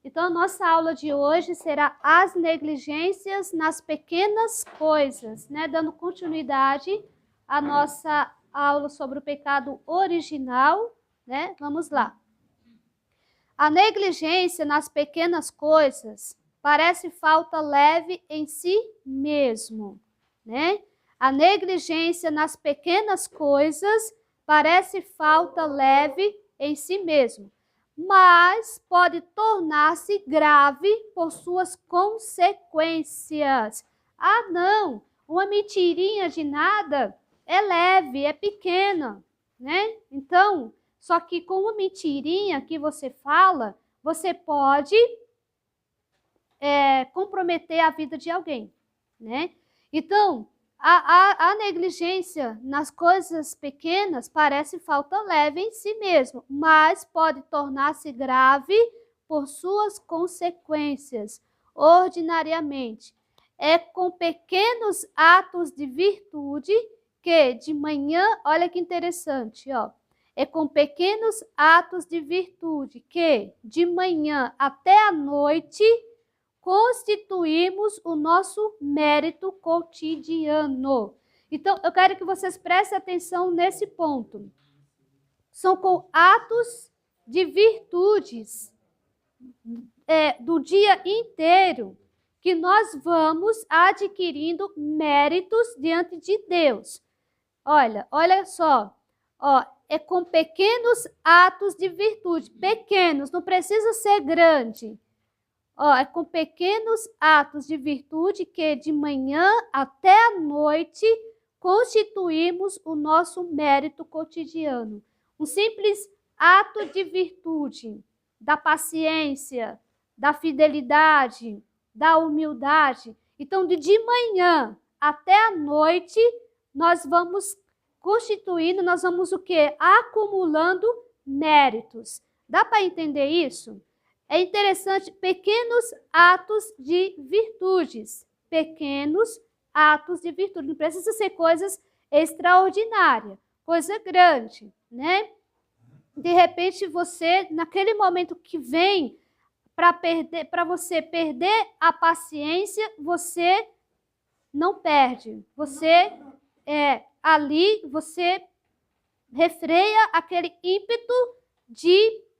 Então, a nossa aula de hoje será as negligências nas pequenas coisas, né? Dando continuidade à nossa aula sobre o pecado original, né? Vamos lá. A negligência nas pequenas coisas parece falta leve em si mesmo, né? A negligência nas pequenas coisas parece falta leve em si mesmo, mas pode tornar-se grave por suas consequências. Ah, não, uma mentirinha de nada é leve, é pequena, né? Então, só que com uma mentirinha que você fala, você pode comprometer a vida de alguém, né? Então, a negligência nas coisas pequenas parece falta leve em si mesmo, mas pode tornar-se grave por suas consequências. Ordinariamente, é com pequenos atos de virtude que de manhã, olha que interessante, ó. É com pequenos atos de virtude que de manhã até a noite constituímos o nosso mérito cotidiano. Então, eu quero que vocês prestem atenção nesse ponto. São com atos de virtudes do dia inteiro que nós vamos adquirindo méritos diante de Deus. Olha só, ó, é com pequenos atos de virtude, pequenos, não precisa ser grande. Ó, é com pequenos atos de virtude que de manhã até a noite constituímos o nosso mérito cotidiano. Um simples ato de virtude, da paciência, da fidelidade, da humildade. Então, de manhã até a noite, nós vamos constituindo, nós vamos o quê? Acumulando méritos. Dá para entender isso? É interessante, pequenos atos de virtudes. Pequenos atos de virtude. Não precisa ser coisas extraordinárias, coisa grande, né? De repente, você, naquele momento que vem para você perder a paciência, você não perde. Você ali, você refreia aquele ímpeto de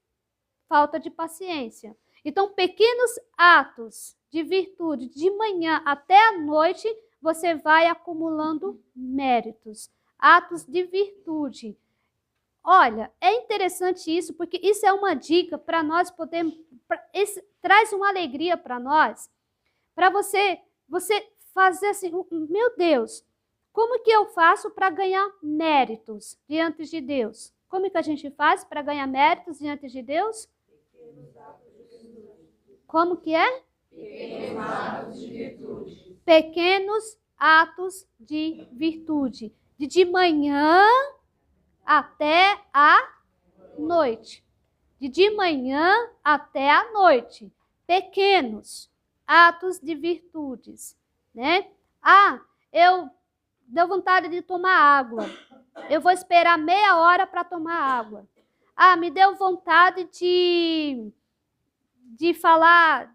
falta de paciência. Então, pequenos atos de virtude, de manhã até a noite, você vai acumulando méritos. Atos de virtude. Olha, é interessante isso, porque isso é uma dica para nós podermos... traz uma alegria para nós, para você fazer assim, meu Deus, como que eu faço para ganhar méritos diante de Deus? Como que a gente faz para ganhar méritos diante de Deus? Como que é? Pequenos atos de virtude. Pequenos atos de virtude. De manhã até a noite. De manhã até a noite. Pequenos atos de virtudes, né? Ah, eu deu vontade de tomar água. Eu vou esperar meia hora para tomar água. Ah, me deu vontade de falar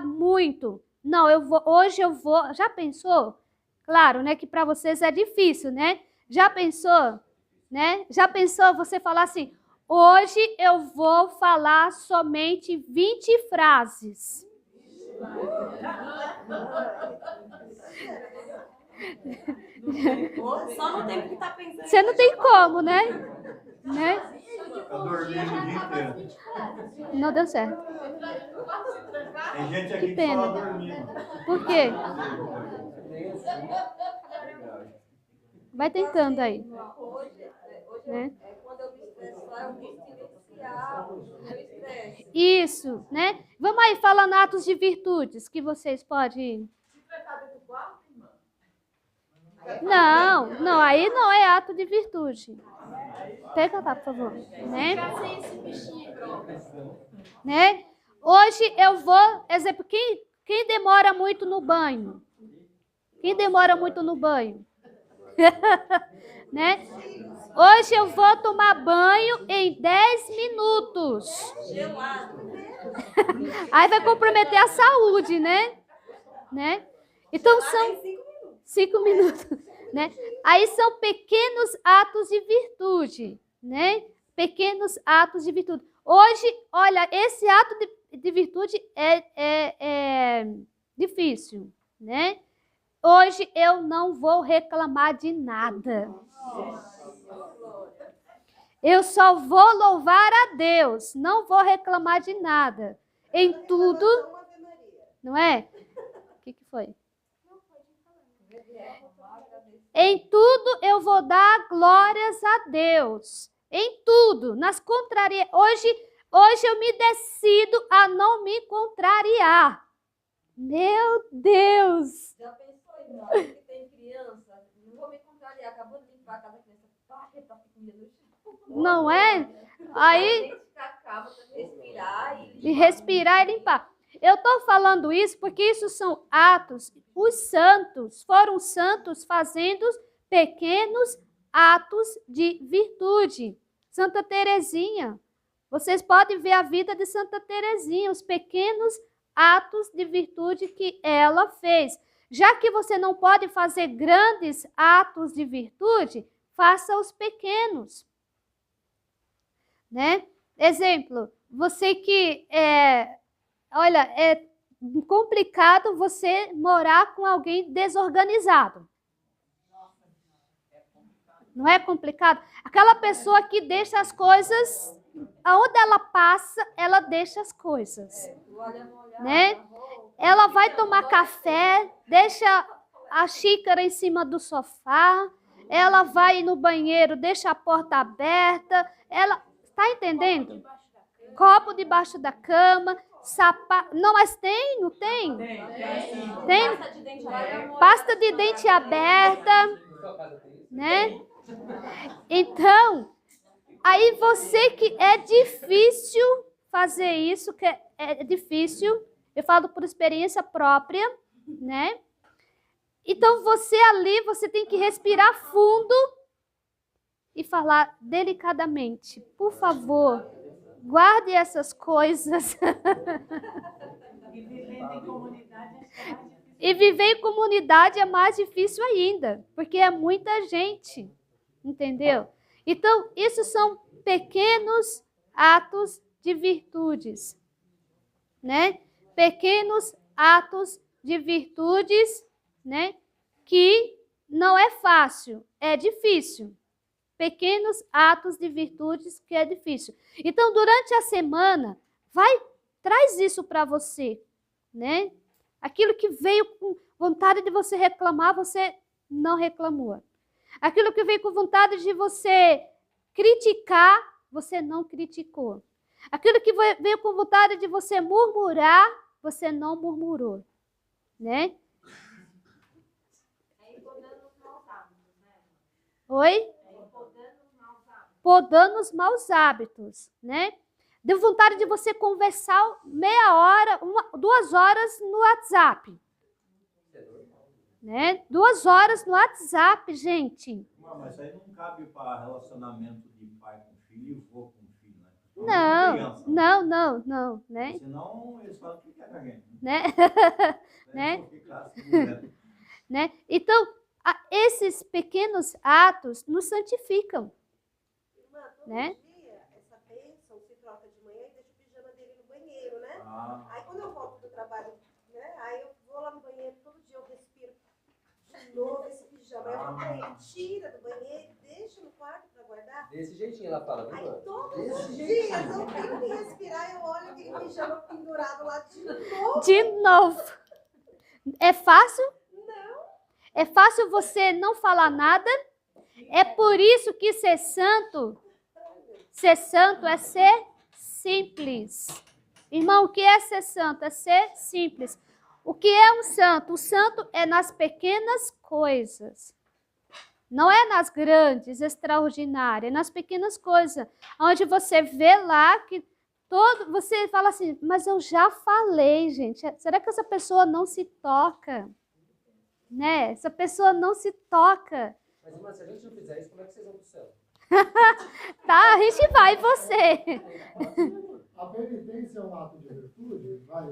muito. Não, hoje eu vou. Já pensou? Claro, né, que para vocês é difícil, né? Já pensou, né? Já pensou você falar assim: "Hoje eu vou falar somente 20 frases". Só no tempo que tá pensando. Você não tem como, né? Eu dormi o dia inteiro. Não deu certo. Tem gente aqui Que que pena. só dormindo. Por quê? Vai tentando aí. Hoje Né? quando eu me estressar, eu vou silenciar o meu estresse. Isso, né? Vamos aí falando atos de virtudes que vocês podem... Não, aí não é ato de virtude. Pega lá, por favor. Né? Hoje eu vou, exemplo, quem demora muito no banho? Quem demora muito no banho? Né? Hoje eu vou tomar banho em 10 minutos. Gelado. Aí vai comprometer a saúde, né? Então são 5 minutos, né? Aí são pequenos atos de virtude, né? Pequenos atos de virtude. Hoje, olha, esse ato de virtude é difícil, né? Hoje eu não vou reclamar de nada. Eu só vou louvar a Deus, não vou reclamar de nada. Em tudo, não é? O que foi? Em tudo eu vou dar glórias a Deus. Em tudo, nas contrarias. Hoje eu me decido a não me contrariar. Meu Deus! Já pensou em nós que tem criança? Não vou me contrariar, acabou de limpar a casa da criança. Tá comida no chão. Não é? Aí. Acaba de respirar e respirar e limpar. Eu estou falando isso porque isso são atos. Os santos foram santos fazendo pequenos atos de virtude. Santa Teresinha. Vocês podem ver a vida de Santa Teresinha, os pequenos atos de virtude que ela fez. Já que você não pode fazer grandes atos de virtude, faça os pequenos. Né? Exemplo, você que olha, é complicado você morar com alguém desorganizado. Não é complicado? Aquela pessoa que deixa as coisas, aonde ela passa, ela deixa as coisas. Né? Ela vai tomar café, deixa a xícara em cima do sofá, ela vai no banheiro, deixa a porta aberta, ela... Tá entendendo? Copo debaixo da cama, sapato... Não, mas tem, não tem? Tem? Pasta de dente aberta, né? Então, aí você que é difícil fazer isso, que é difícil, eu falo por experiência própria, né? Então, você ali, você tem que respirar fundo e falar delicadamente, por favor, guarde essas coisas. E viver em comunidade é mais difícil ainda, porque é muita gente, entendeu? Então, isso são pequenos atos de virtudes, né? Pequenos atos de virtudes, né? Que não é fácil, é difícil. Pequenos atos de virtudes que é difícil. Então, durante a semana, traz isso para você, né? Aquilo que veio com vontade de você reclamar, você não reclamou. Aquilo que veio com vontade de você criticar, você não criticou. Aquilo que veio com vontade de você murmurar, você não murmurou, né? Oi? Podando os maus hábitos, né? Deu vontade de você conversar meia hora, 2 horas no WhatsApp. Né? 2 horas no WhatsApp, gente. Mas isso aí não cabe para relacionamento de pai com filho e vô com filho, né? Não, né? Senão eles falam o que é com a gente. Né? Né? Então, esses pequenos atos nos santificam. Irmã, todo né? dia, essa bênção se troca de manhã e deixa o pijama dele no banheiro, né? Aí quando eu volto do trabalho, né? Aí eu vou lá no banheiro, todo dia eu respiro de novo esse pijama. Aí eu vou pra ele, tira do banheiro, deixa no quarto pra guardar. Desse jeitinho ela fala, viu, Aí mano? todos os dias eu tenho que respirar, eu olho aquele pijama pendurado lá de novo. De novo. É fácil? Não. É fácil você não falar nada? É por isso que ser santo é ser simples. Irmão, o que é ser santo? É ser simples. O que é um santo? O santo é nas pequenas coisas. Não é nas grandes, extraordinárias, é nas pequenas coisas. Onde você vê lá que você fala assim, mas eu já falei, gente. Será que essa pessoa não se toca? Né? Essa pessoa não se toca. Mas, irmã, se a gente não fizer isso, como é que vocês vão pro céu? Tá, a gente vai, você. A penitência é um ato de virtude? Vai,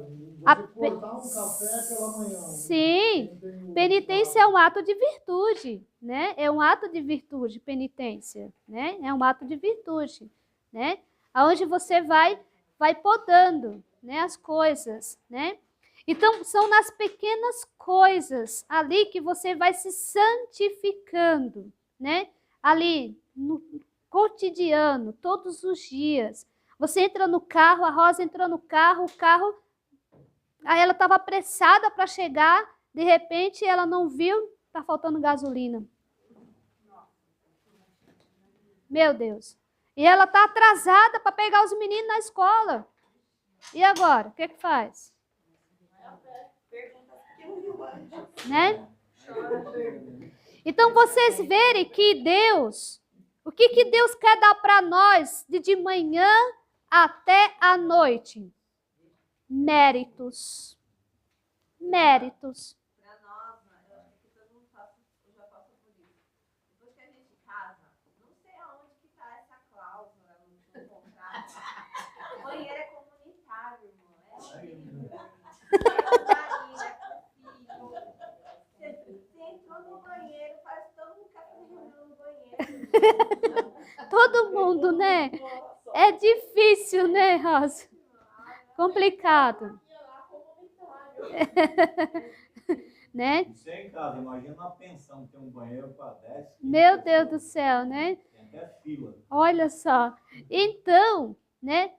A você cortar um café pela manhã. Sim, penitência é um ato de virtude, né? É um ato de virtude, penitência, né? É um ato de virtude, né? Aonde você vai podando, né, as coisas, né? Então, são nas pequenas coisas ali que você vai se santificando, né? Ali, no cotidiano, todos os dias. Você entra no carro, a Rosa entrou no carro, o carro... Aí ela estava apressada para chegar, de repente ela não viu, está faltando gasolina. Meu Deus. E ela está atrasada para pegar os meninos na escola. E agora? O que que faz? Né? Então vocês verem que Deus, o que Deus quer dar para nós de manhã até a noite? Méritos. Méritos. Para nós, eu acho que todo mundo já passou por isso. Depois que a gente casa, não sei aonde que está essa cláusula no contrato. O banheiro é comunitário, irmão. É horrível. Você entrou no banheiro, faz todo mundo que reunião no banheiro. Todo mundo, né? É difícil, né, Rosa? Complicado. Né? Isso é em casa, imagina uma pensão, tem um banheiro para 10. Meu Deus do céu, né? Tem até fila. Olha só. Então, né?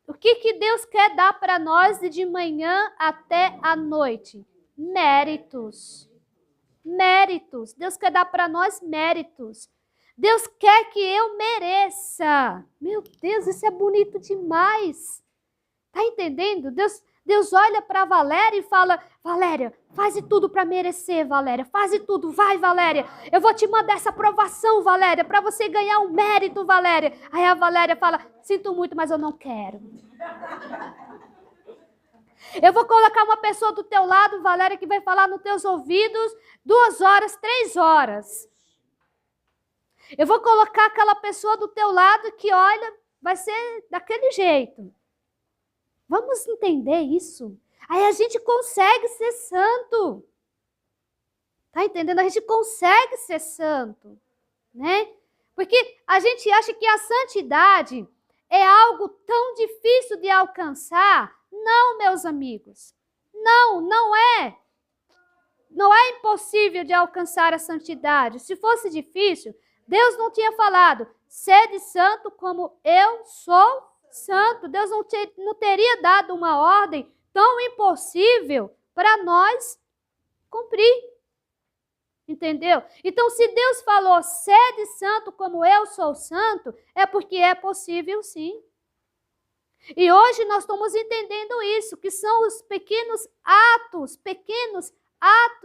O que Deus quer dar para nós de manhã até a noite? Méritos. Méritos. Deus quer dar para nós méritos. Deus quer que eu mereça. Meu Deus, isso é bonito demais. Tá entendendo? Deus olha para Valéria e fala: Valéria, faz tudo para merecer, Valéria. Faz tudo, vai, Valéria. Eu vou te mandar essa aprovação, Valéria, para você ganhar um mérito, Valéria. Aí a Valéria fala: sinto muito, mas eu não quero. Eu vou colocar uma pessoa do teu lado, Valéria, que vai falar nos teus ouvidos 2 horas, 3 horas. Eu vou colocar aquela pessoa do teu lado que, olha, vai ser daquele jeito. Vamos entender isso. Aí a gente consegue ser santo. Tá entendendo? A gente consegue ser santo, né? Porque a gente acha que a santidade é algo tão difícil de alcançar. Não, meus amigos. Não, não é. Não é impossível de alcançar a santidade. Se fosse difícil, Deus não tinha falado: sede santo como eu sou santo. Deus não teria dado uma ordem tão impossível para nós cumprir. Entendeu? Então, se Deus falou: sede santo como eu sou santo, é porque é possível sim. E hoje nós estamos entendendo isso, que são os pequenos atos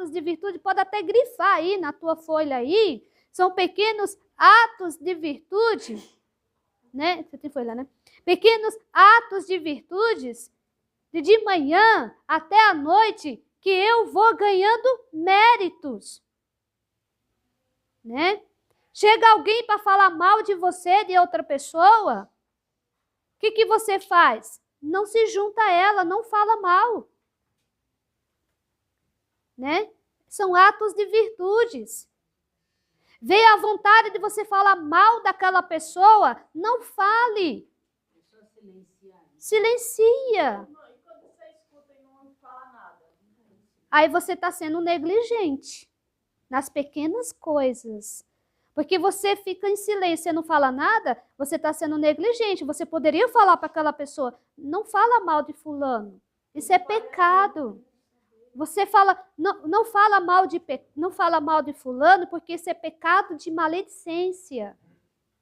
de virtude. Pode até grifar aí na tua folha aí. São pequenos atos de virtude, né? Você tem folha, né? Pequenos atos de virtudes, de manhã até a noite, que eu vou ganhando méritos, né? Chega alguém para falar mal de você, de outra pessoa, o que você faz? Não se junta a ela, não fala mal, né? São atos de virtudes. Veio a vontade de você falar mal daquela pessoa, não fale. Silencia. E quando você escuta e não fala nada? Aí você está sendo negligente nas pequenas coisas. Porque você fica em silêncio e não fala nada, você está sendo negligente. Você poderia falar para aquela pessoa: não fala mal de fulano. Isso é pecado. Você fala, não fala mal de fulano, porque isso é pecado de maledicência.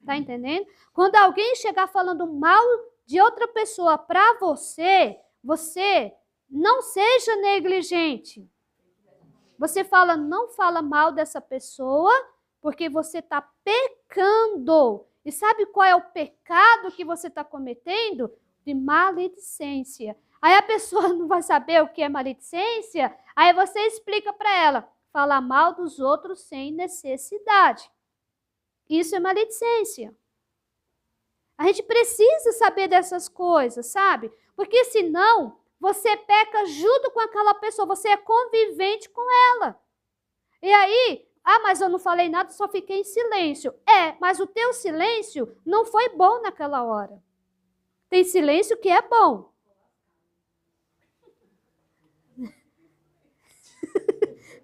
Tá entendendo? Quando alguém chegar falando mal de outra pessoa para você, você não seja negligente. Você fala: não fala mal dessa pessoa, porque você está pecando. E sabe qual é o pecado que você está cometendo? De maledicência. Aí a pessoa não vai saber o que é maledicência, aí você explica para ela: falar mal dos outros sem necessidade. Isso é maledicência. A gente precisa saber dessas coisas, sabe? Porque senão você peca junto com aquela pessoa, você é convivente com ela. E aí, mas eu não falei nada, só fiquei em silêncio. Mas o teu silêncio não foi bom naquela hora. Tem silêncio que é bom.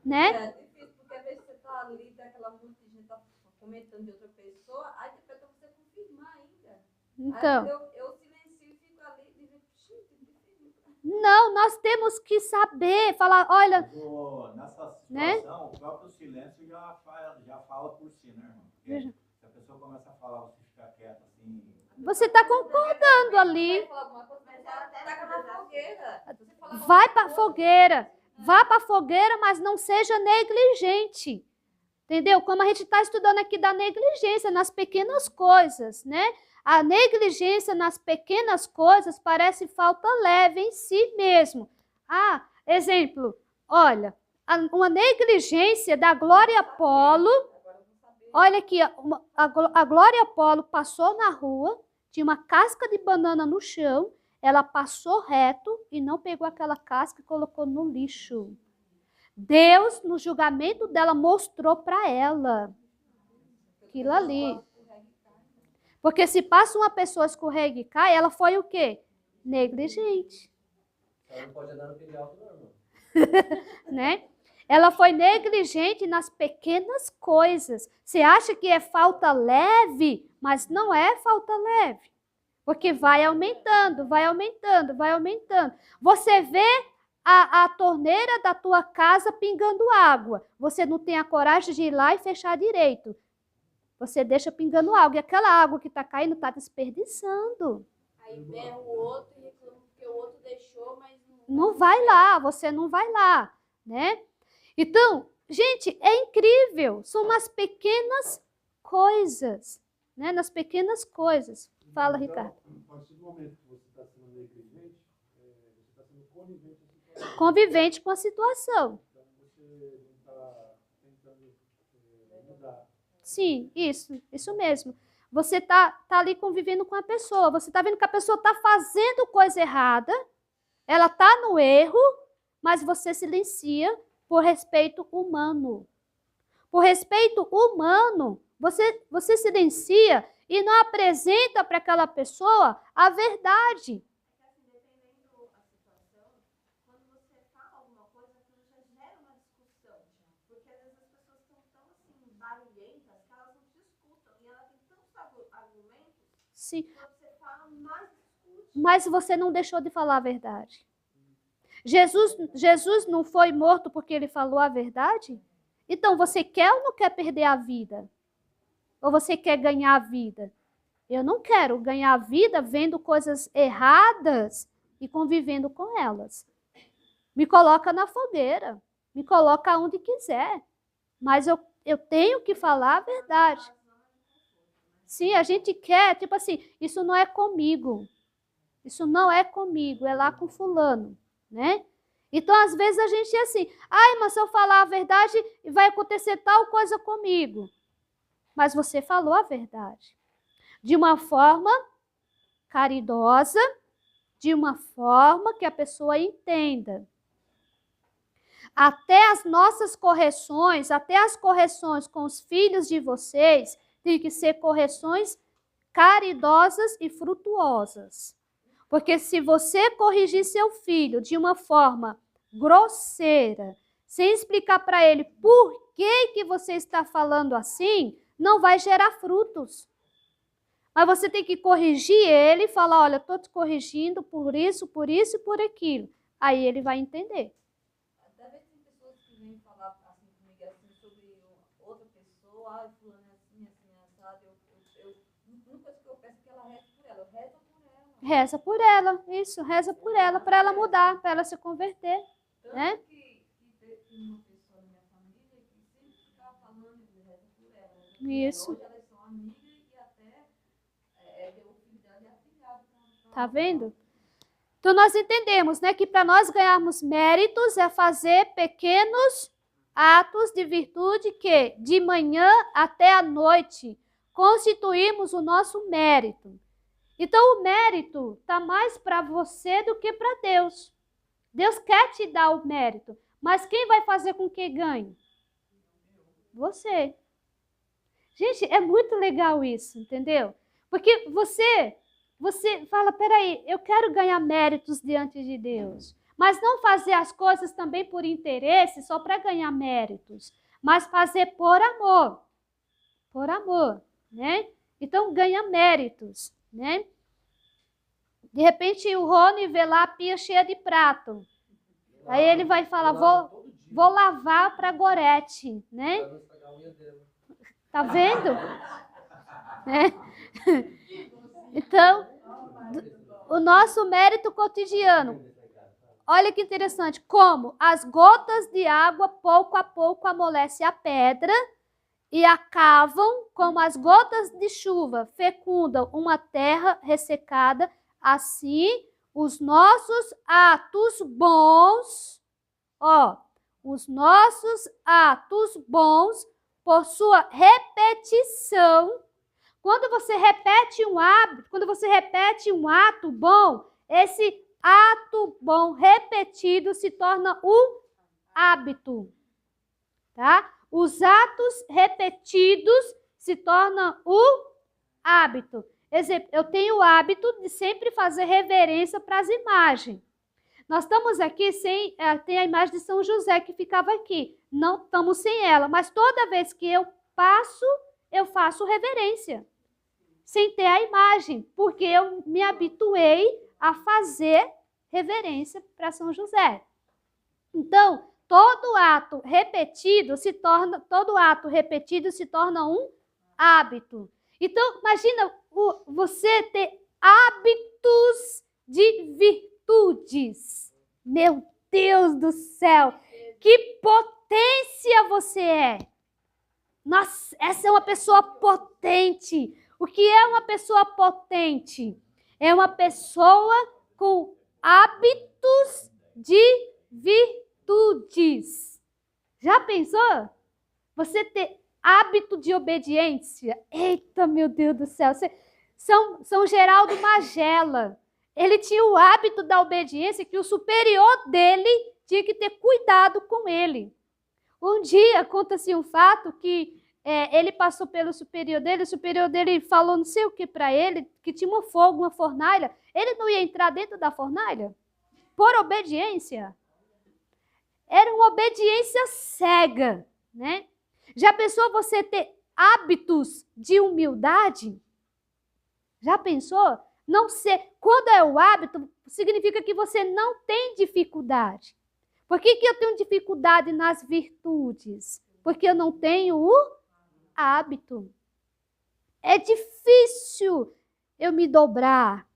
Né? É difícil, porque às vezes você está ali, tem aquela monte de gente tá comentando de outra pessoa, aí depois pra você confirmar ainda. Então. Aí eu silencio e fico ali dizendo, Não, nós temos que saber, falar, olha... Nessa situação, né? o próprio silêncio já fala por si, né, irmão? Porque se a pessoa começa a falar, você fica quieto assim... Você está concordando ali. Vai para a fogueira. Vá para a fogueira, mas não seja negligente. Entendeu? Como a gente está estudando aqui da negligência nas pequenas coisas, né? A negligência nas pequenas coisas parece falta leve em si mesmo. Exemplo, olha, uma negligência da Glória Polo. Olha aqui, a Glória Polo passou na rua, tinha uma casca de banana no chão, ela passou reto e não pegou aquela casca e colocou no lixo. Deus, no julgamento dela, mostrou para ela aquilo ali. Porque se passa uma pessoa escorrega e cai, ela foi o quê? Negligente. Ela não pode andar no pneu alto, não. Né? Ela foi negligente nas pequenas coisas. Você acha que é falta leve, mas não é falta leve. Porque vai aumentando, vai aumentando, vai aumentando. Você vê a torneira da tua casa pingando água. Você não tem a coragem de ir lá e fechar direito. Você deixa pingando água. E aquela água que está caindo está desperdiçando. Aí berra o outro e reclama porque o outro deixou, mas não vai lá, você não vai lá, né? Então, gente, é incrível. São nas pequenas coisas, né? Nas pequenas coisas. Fala, então, Ricardo. A partir do momento que você está sendo negligente, você está sendo conivente com a situação. Convivente com a situação. Então, você não está tentando mudar. Sim, isso mesmo. Você está ali convivendo com a pessoa. Você está vendo que a pessoa está fazendo coisa errada. Ela está no erro, mas você silencia por respeito humano. Por respeito humano, você silencia e não apresenta para aquela pessoa a verdade. dependendo da situação, quando você fala alguma coisa, aquilo já gera uma discussão. Porque às vezes as pessoas estão tão assim, barulhentas, que elas não se escutam. E ela tem tantos argumentos, Sim. quando você fala, mais discute. Mas você não deixou de falar a verdade. Jesus não foi morto porque ele falou a verdade? Então, você quer ou não quer perder a vida? Ou você quer ganhar a vida? Eu não quero ganhar a vida vendo coisas erradas e convivendo com elas. Me coloca na fogueira. Me coloca onde quiser. Mas eu tenho que falar a verdade. Sim, a gente quer, tipo assim, isso não é comigo. Isso não é comigo, é lá com fulano, né? Então, às vezes, a gente é assim, mas se eu falar a verdade, vai acontecer tal coisa comigo. Mas você falou a verdade. De uma forma caridosa, de uma forma que a pessoa entenda. Até as nossas correções, até as correções com os filhos de vocês, tem que ser correções caridosas e frutuosas. Porque se você corrigir seu filho de uma forma grosseira, sem explicar para ele por que você está falando assim, não vai gerar frutos. Mas você tem que corrigir ele e falar, olha, estou te corrigindo por isso e por aquilo. Aí ele vai entender. Às vezes tem pessoas que vêm falar assim comigo assim, sobre outra pessoa, fulano é assim, assado. A única coisa que eu peço é que ela reze por ela. Eu rezo por ela. Reza por ela, isso, reza por ela, para ela mudar, para ela se converter. Tanto né? que tem uma pessoa na minha família que sempre ficava falando de reza por ela. Isso. Hoje elas são amigas e até deu o filho dela de afilhado. Tá vendo? Então nós entendemos, né, que para nós ganharmos méritos é fazer pequenos atos de virtude que de manhã até a noite constituímos o nosso mérito. Então o mérito está mais para você do que para Deus. Deus quer te dar o mérito, mas quem vai fazer com que ganhe? Você. Gente, é muito legal isso, entendeu? Porque você fala, peraí, eu quero ganhar méritos diante de Deus, mas não fazer as coisas também por interesse, só para ganhar méritos, mas fazer por amor, né? Então ganha méritos, né? De repente o Rony vê lá a pia cheia de prato, aí ele vai falar, vou lavar para Gorete, né? Pra não estragar a unha dela. Tá vendo? Né? Então, o nosso mérito cotidiano. Olha que interessante, como as gotas de água pouco a pouco amolecem a pedra e a cavam, como as gotas de chuva fecundam uma terra ressecada, assim os nossos atos bons, os nossos atos bons, por sua repetição. Quando você repete um hábito, quando você repete um ato bom, esse ato bom repetido se torna um hábito, tá? Os atos repetidos se tornam o hábito. Exemplo, eu tenho o hábito de sempre fazer reverência para as imagens. Nós estamos aqui sem... tem a imagem de São José que ficava aqui. Não estamos sem ela, mas toda vez que eu passo, eu faço reverência. Sem ter a imagem, porque eu me habituei a fazer reverência para São José. Então, todo ato repetido se torna um hábito. Então, imagina você ter hábitos de virtudes. Meu Deus do céu, que potência você é! Nossa, essa é uma pessoa potente. O que é uma pessoa potente? É uma pessoa com hábitos de virtudes. Já pensou? Você ter hábito de obediência? Eita, meu Deus do céu! São Geraldo Magela. Ele tinha o hábito da obediência que o superior dele tinha que ter cuidado com ele. Um dia, conta-se um fato que ele passou pelo superior dele, o superior dele falou não sei o que para ele, que tinha um fogo, uma fornalha. Ele não ia entrar dentro da fornalha? Por obediência. Era uma obediência cega, né? Já pensou você ter hábitos de humildade? Já pensou? Não ser. Quando é o hábito, significa que você não tem dificuldade. Por que eu tenho dificuldade nas virtudes? Porque eu não tenho o hábito. É difícil eu me dobrar.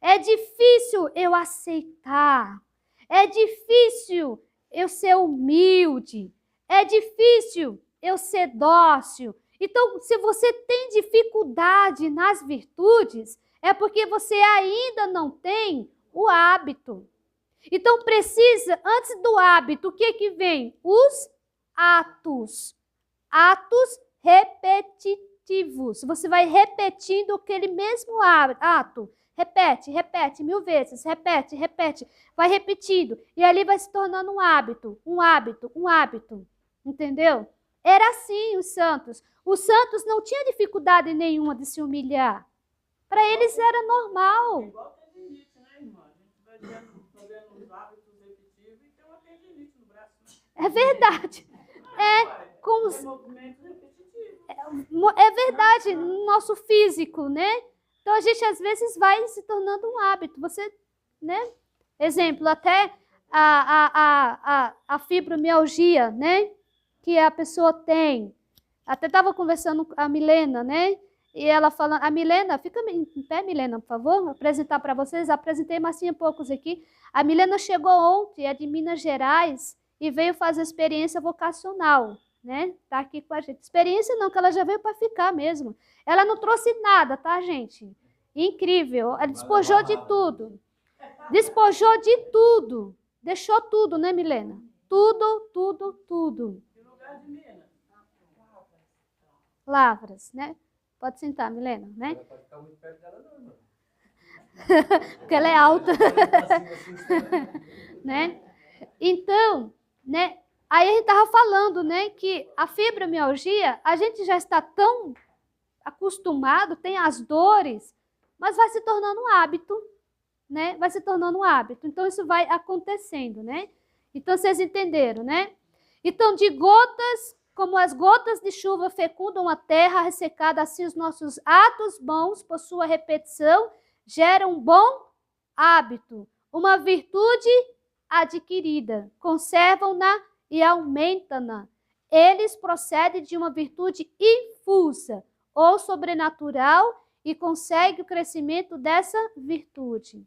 É difícil eu aceitar. É difícil eu ser humilde. É difícil eu ser dócil. Então, se você tem dificuldade nas virtudes, é porque você ainda não tem o hábito. Então, precisa, antes do hábito, o que vem? Os atos. Atos repetitivos. Você vai repetindo aquele mesmo ato. Repete 1000 vezes. Repete. Vai repetindo. E ali vai se tornando um hábito. Entendeu? Era assim os santos. Os santos não tinham dificuldade nenhuma de se humilhar. Para eles era normal. Igual tendinite, né, irmã? A gente vai vendo os hábitos repetitivos e tem uma tendinite no braço. É verdade. Com os... movimentos repetitivos. É verdade, no nosso físico, né? Então a gente às vezes vai se tornando um hábito. Você, né? Exemplo, até a fibromialgia, né? Que a pessoa tem. Até estava conversando com a Milena, né? E ela falando, a Milena, fica em pé, Milena, por favor, vou apresentar para vocês. Apresentei mais tinha poucos aqui. A Milena chegou ontem, é de Minas Gerais, e veio fazer experiência vocacional, né? Tá aqui com a gente. Experiência não, que ela já veio para ficar mesmo. Ela não trouxe nada, tá, gente? Incrível. Ela despojou de tudo. Despojou de tudo. Deixou tudo, né, Milena? Tudo. Que lugar de Minas? Lavras, né? Pode sentar, Milena, né? Não pode ficar muito perto dela, não, irmão. Porque ela é alta. Né? Então, né? Aí a gente estava falando, né, que a fibromialgia, a gente já está tão acostumado, tem as dores, mas vai se tornando um hábito, né? Vai se tornando um hábito. Então isso vai acontecendo, né? Então vocês entenderam, né? Então de gotas, como as gotas de chuva fecundam a terra ressecada, assim os nossos atos bons, por sua repetição, geram um bom hábito, uma virtude adquirida, conservam-na e aumentam-na. Eles procedem de uma virtude infusa ou sobrenatural e conseguem o crescimento dessa virtude.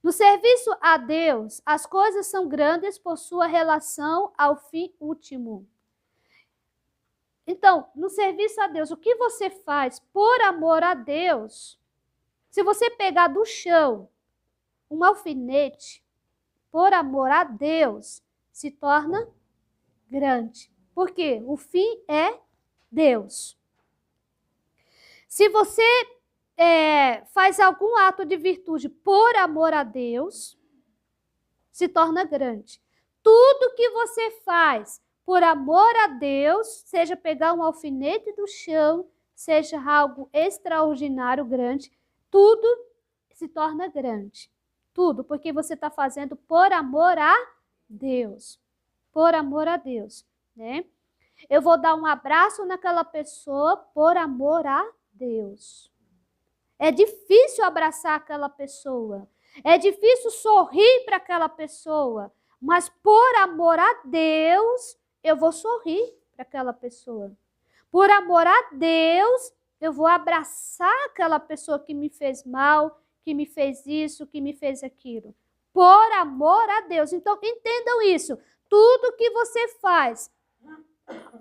No serviço a Deus, as coisas são grandes por sua relação ao fim último. Então, no serviço a Deus, o que você faz por amor a Deus? Se você pegar do chão um alfinete, por amor a Deus, se torna grande. Por quê? O fim é Deus. Se você faz algum ato de virtude por amor a Deus, se torna grande. Tudo que você faz por amor a Deus, seja pegar um alfinete do chão, seja algo extraordinário, grande, tudo se torna grande. Tudo, porque você está fazendo por amor a Deus. Por amor a Deus, né? Eu vou dar um abraço naquela pessoa por amor a Deus. É difícil abraçar aquela pessoa. É difícil sorrir para aquela pessoa. Mas por amor a Deus, eu vou sorrir para aquela pessoa. Por amor a Deus, eu vou abraçar aquela pessoa que me fez mal, que me fez isso, que me fez aquilo. Por amor a Deus. Então, entendam isso. Tudo que você faz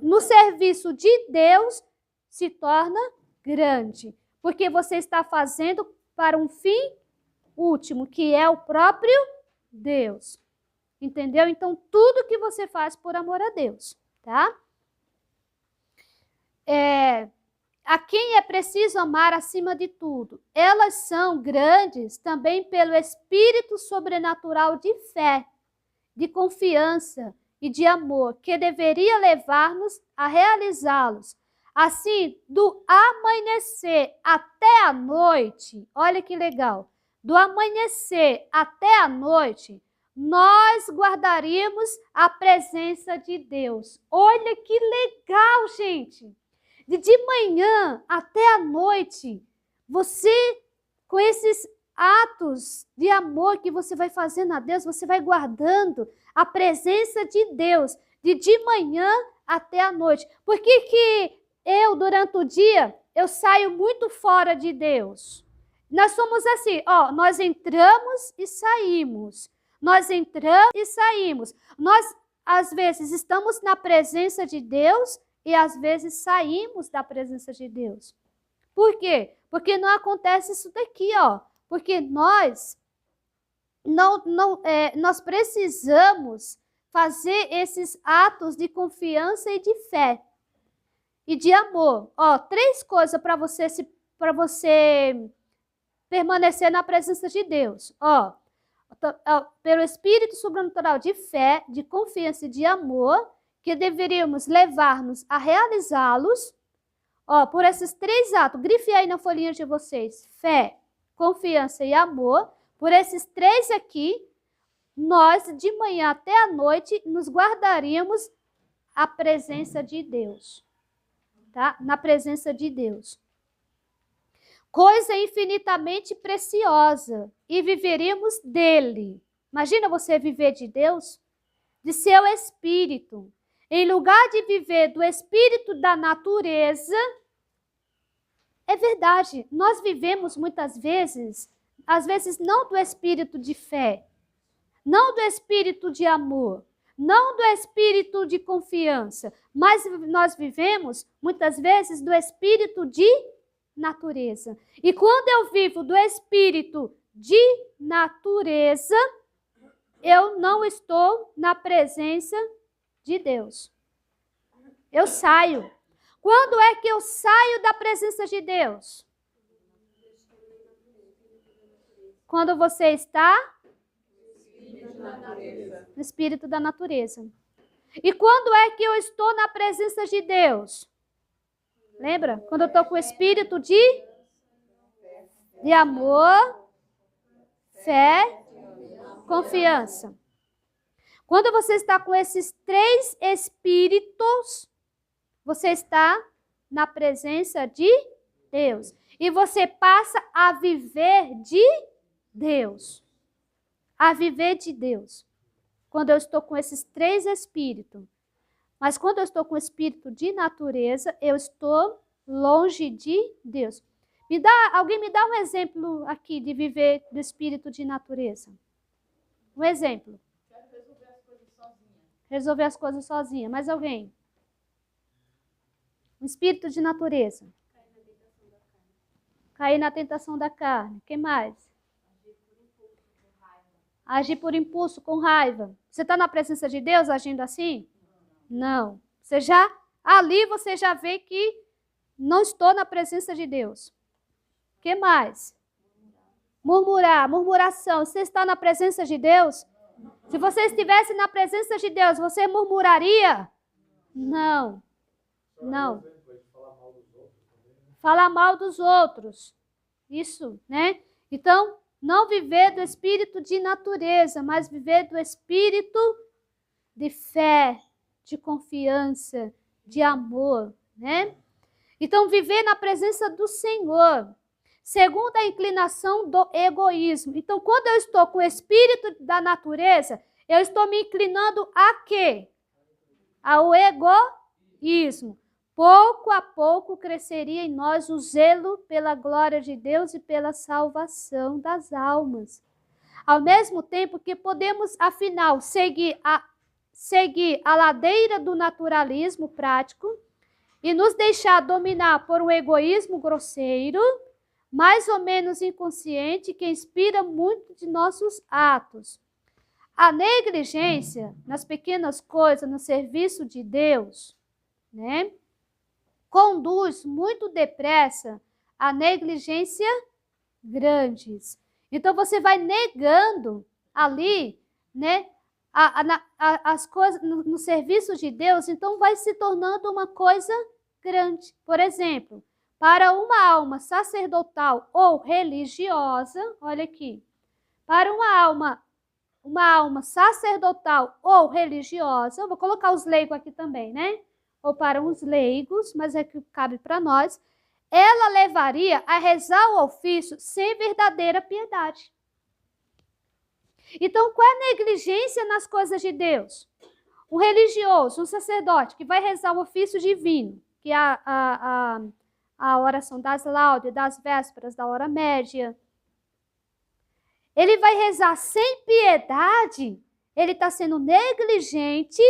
no serviço de Deus se torna grande. Porque você está fazendo para um fim último, que é o próprio Deus. Entendeu? Então, tudo que você faz por amor a Deus, tá? A quem é preciso amar acima de tudo. Elas são grandes também pelo espírito sobrenatural de fé, de confiança e de amor, que deveria levar-nos a realizá-los. Assim, do amanhecer até a noite, olha que legal, do amanhecer até a noite, nós guardaríamos a presença de Deus. Olha que legal, gente! De manhã até a noite, você, com esses atos de amor que você vai fazendo a Deus, você vai guardando a presença de Deus, de manhã até a noite. Por que eu, durante o dia, eu saio muito fora de Deus? Nós somos assim, nós entramos e saímos. Nós entramos e saímos. Nós, às vezes, estamos na presença de Deus e, às vezes, saímos da presença de Deus. Por quê? Porque não acontece isso daqui, Porque nós precisamos fazer esses atos de confiança e de fé e de amor. 3 coisas para você permanecer na presença de Deus. Pelo espírito sobrenatural de fé, de confiança e de amor, que deveríamos levar-nos a realizá-los. Por esses 3 atos, grife aí na folhinha de vocês, fé, confiança e amor. Por esses 3 aqui, nós de manhã até a noite nos guardaríamos a presença de Deus, tá? Na presença de Deus. Coisa infinitamente preciosa, e viveríamos dele. Imagina você viver de Deus, de seu espírito. Em lugar de viver do espírito da natureza, é verdade, nós vivemos muitas vezes, às vezes não do espírito de fé, não do espírito de amor, não do espírito de confiança, mas nós vivemos muitas vezes do espírito de natureza. E quando eu vivo do espírito de natureza, eu não estou na presença de Deus. Eu saio. Quando é que eu saio da presença de Deus? Quando você está Natureza. no espírito da natureza. E quando é que eu estou na presença de Deus? Lembra? Quando eu estou com o espírito de amor, fé, confiança. Quando você está com esses 3 espíritos, você está na presença de Deus. E você passa a viver de Deus. A viver de Deus. Quando eu estou com esses 3 espíritos. Mas quando eu estou com o espírito de natureza, eu estou longe de Deus. Alguém me dá um exemplo aqui de viver do espírito de natureza. Um exemplo. Quero resolver as coisas sozinha. Resolver as coisas sozinha. Mais alguém? Um espírito de natureza. Cair na tentação da carne. O que mais? Agir por impulso, com raiva. Você está na presença de Deus agindo assim? Não. Ali você já vê que não estou na presença de Deus. O que mais? Murmurar, murmuração. Você está na presença de Deus? Se você estivesse na presença de Deus, você murmuraria? Não. Não. Falar mal dos outros. Isso, né? Então, não viver do espírito de natureza, mas viver do espírito de fé, de confiança, de amor, né? Então, viver na presença do Senhor, segundo a inclinação do egoísmo. Então, quando eu estou com o espírito da natureza, eu estou me inclinando a quê? Ao egoísmo. Pouco a pouco cresceria em nós o zelo pela glória de Deus e pela salvação das almas. Ao mesmo tempo que podemos, afinal, seguir a ladeira do naturalismo prático e nos deixar dominar por um egoísmo grosseiro, mais ou menos inconsciente, que inspira muito de nossos atos. A negligência nas pequenas coisas, no serviço de Deus, né, conduz muito depressa a negligência grandes. Então você vai negando ali, né, as coisas no serviço de Deus, então vai se tornando uma coisa grande. Por exemplo, para uma alma sacerdotal ou religiosa, olha aqui, para uma alma sacerdotal ou religiosa, vou colocar os leigos aqui também, né? Ou para uns leigos, mas é que cabe para nós, ela levaria a rezar o ofício sem verdadeira piedade. Então, qual é a negligência nas coisas de Deus? Um religioso, um sacerdote, que vai rezar o ofício divino, que é a oração das laudes, das vésperas, da hora média. Ele vai rezar sem piedade, ele está sendo negligente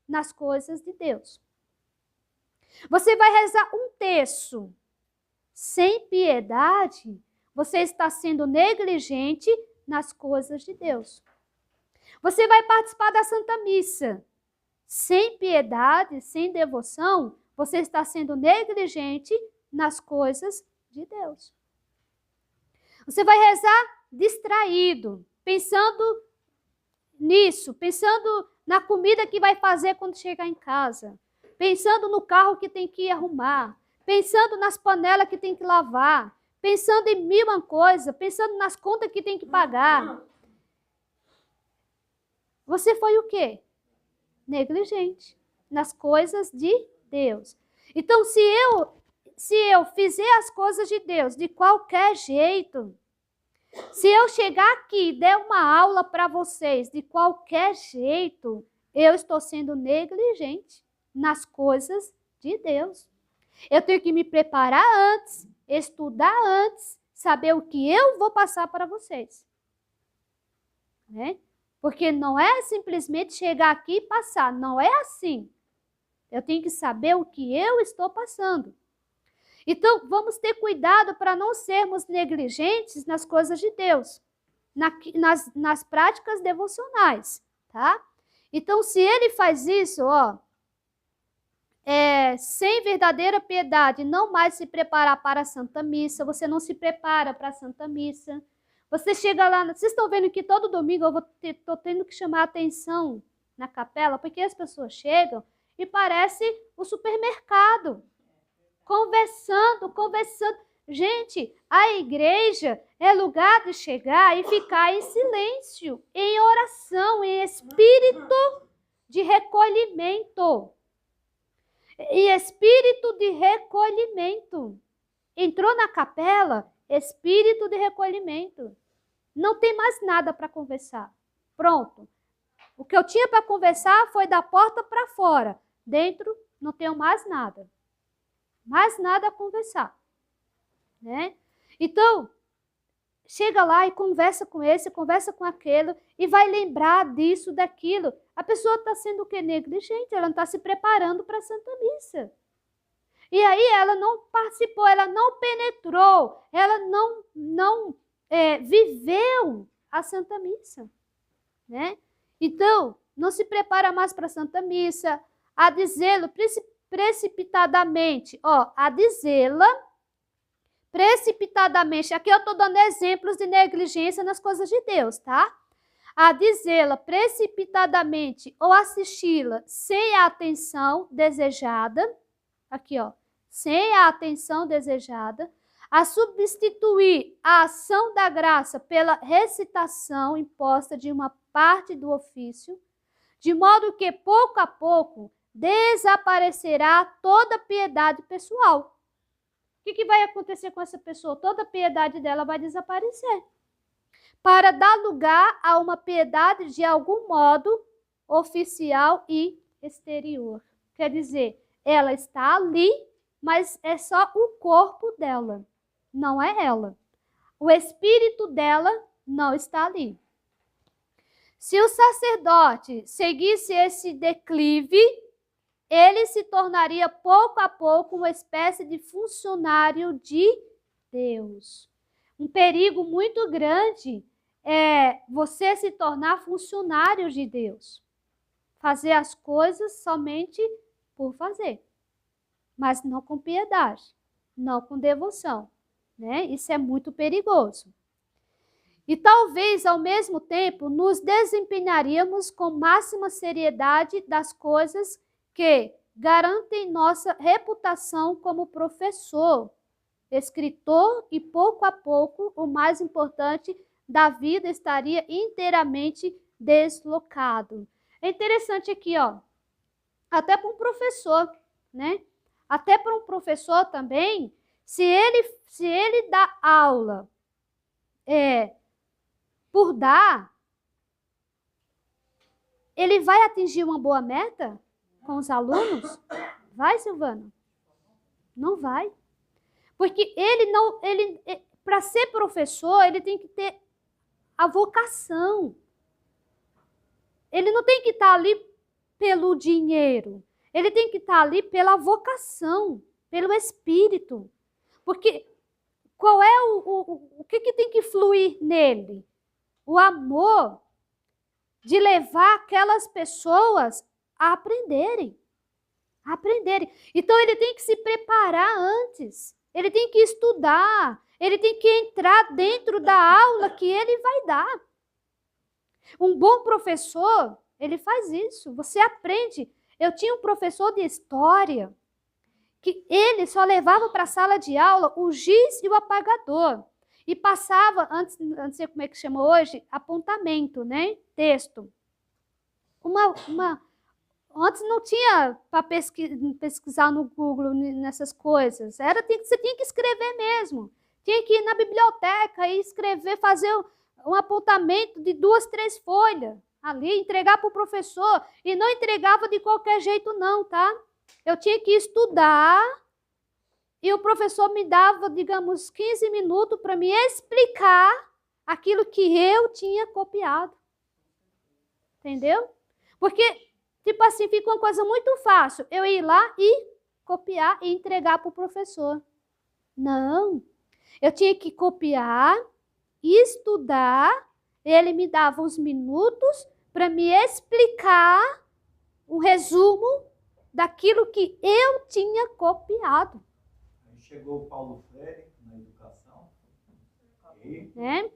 nas coisas de Deus. Você vai rezar um terço sem piedade, você está sendo negligente nas coisas de Deus. Você vai participar da Santa Missa sem piedade, sem devoção, você está sendo negligente nas coisas de Deus. Você vai rezar distraído, pensando nisso, pensando na comida que vai fazer quando chegar em casa, pensando no carro que tem que arrumar, pensando nas panelas que tem que lavar, pensando em mil uma coisa, pensando nas contas que tem que pagar. Você foi o quê? Negligente nas coisas de Deus. Então, se eu fizer as coisas de Deus de qualquer jeito, se eu chegar aqui e der uma aula para vocês de qualquer jeito, eu estou sendo negligente nas coisas de Deus. Eu tenho que me preparar antes, estudar antes, saber o que eu vou passar para vocês. Né? Porque não é simplesmente chegar aqui e passar, não é assim. Eu tenho que saber o que eu estou passando. Então, vamos ter cuidado para não sermos negligentes nas coisas de Deus, nas práticas devocionais, tá? Então, se ele faz isso, sem verdadeira piedade, não mais se preparar para a Santa Missa, você não se prepara para a Santa Missa, Você chega lá, vocês estão vendo que todo domingo eu estou tendo que chamar a atenção na capela, porque as pessoas chegam e parece o supermercado, conversando. Gente, a igreja é lugar de chegar e ficar em silêncio, em oração, em espírito de recolhimento. E espírito de recolhimento. Entrou na capela, espírito de recolhimento. Não tem mais nada para conversar. Pronto. O que eu tinha para conversar foi da porta para fora. Dentro, não tenho mais nada. Mais nada a conversar. Né? Então, chega lá e conversa com esse, conversa com aquele, e vai lembrar disso, daquilo. A pessoa está sendo o quê? Negligente, ela não está se preparando para a Santa Missa. E aí ela não participou, ela não penetrou, ela não viveu a Santa Missa. Né? Então, não se prepara mais para a Santa Missa, a dizê-lo precipitadamente, a dizê-la precipitadamente. Aqui eu estou dando exemplos de negligência nas coisas de Deus, tá? A dizê-la precipitadamente ou assisti-la sem a atenção desejada, aqui sem a atenção desejada, a substituir a ação da graça pela recitação imposta de uma parte do ofício, de modo que pouco a pouco desaparecerá toda a piedade pessoal. O que vai acontecer com essa pessoa? Toda a piedade dela vai desaparecer. Para dar lugar a uma piedade de algum modo oficial e exterior. Quer dizer, ela está ali, mas é só o corpo dela, não é ela. O espírito dela não está ali. Se o sacerdote seguisse esse declive, ele se tornaria pouco a pouco uma espécie de funcionário de Deus. Um perigo muito grande é você se tornar funcionário de Deus. Fazer as coisas somente por fazer, mas não com piedade, não com devoção, né? Isso é muito perigoso. E talvez, ao mesmo tempo, nos desempenharíamos com máxima seriedade das coisas que garantem nossa reputação como professor, escritor, e pouco a pouco, o mais importante da vida estaria inteiramente deslocado. É interessante aqui, até para um professor, né? Até para um professor também, se ele dá aula por dar, ele vai atingir uma boa meta com os alunos? Vai, Silvana? Não vai. Porque para ser professor, ele tem que ter a vocação. Ele não tem que estar ali pelo dinheiro. Ele tem que estar ali pela vocação, pelo espírito. Porque qual é o que tem que fluir nele? O amor de levar aquelas pessoas a aprenderem. Então, ele tem que se preparar antes. Ele tem que estudar. Ele tem que entrar dentro da aula que ele vai dar. Um bom professor, ele faz isso. Você aprende. Eu tinha um professor de história que ele só levava para a sala de aula o giz e o apagador. E passava, antes não sei como é que chama hoje, apontamento, né? Texto. Antes não tinha para pesquisar no Google nessas coisas. Você tinha que escrever mesmo. Tinha que ir na biblioteca e escrever, fazer um apontamento de 2, 3 folhas ali, entregar para o professor. E não entregava de qualquer jeito não, tá? Eu tinha que estudar e o professor me dava, digamos, 15 minutos para me explicar aquilo que eu tinha copiado. Entendeu? Porque, tipo assim, fica uma coisa muito fácil. Eu ir lá e copiar e entregar para o professor. Não. Eu tinha que copiar, estudar, ele me dava uns minutos para me explicar um resumo daquilo que eu tinha copiado. Aí chegou o Paulo Freire na educação. E... Né?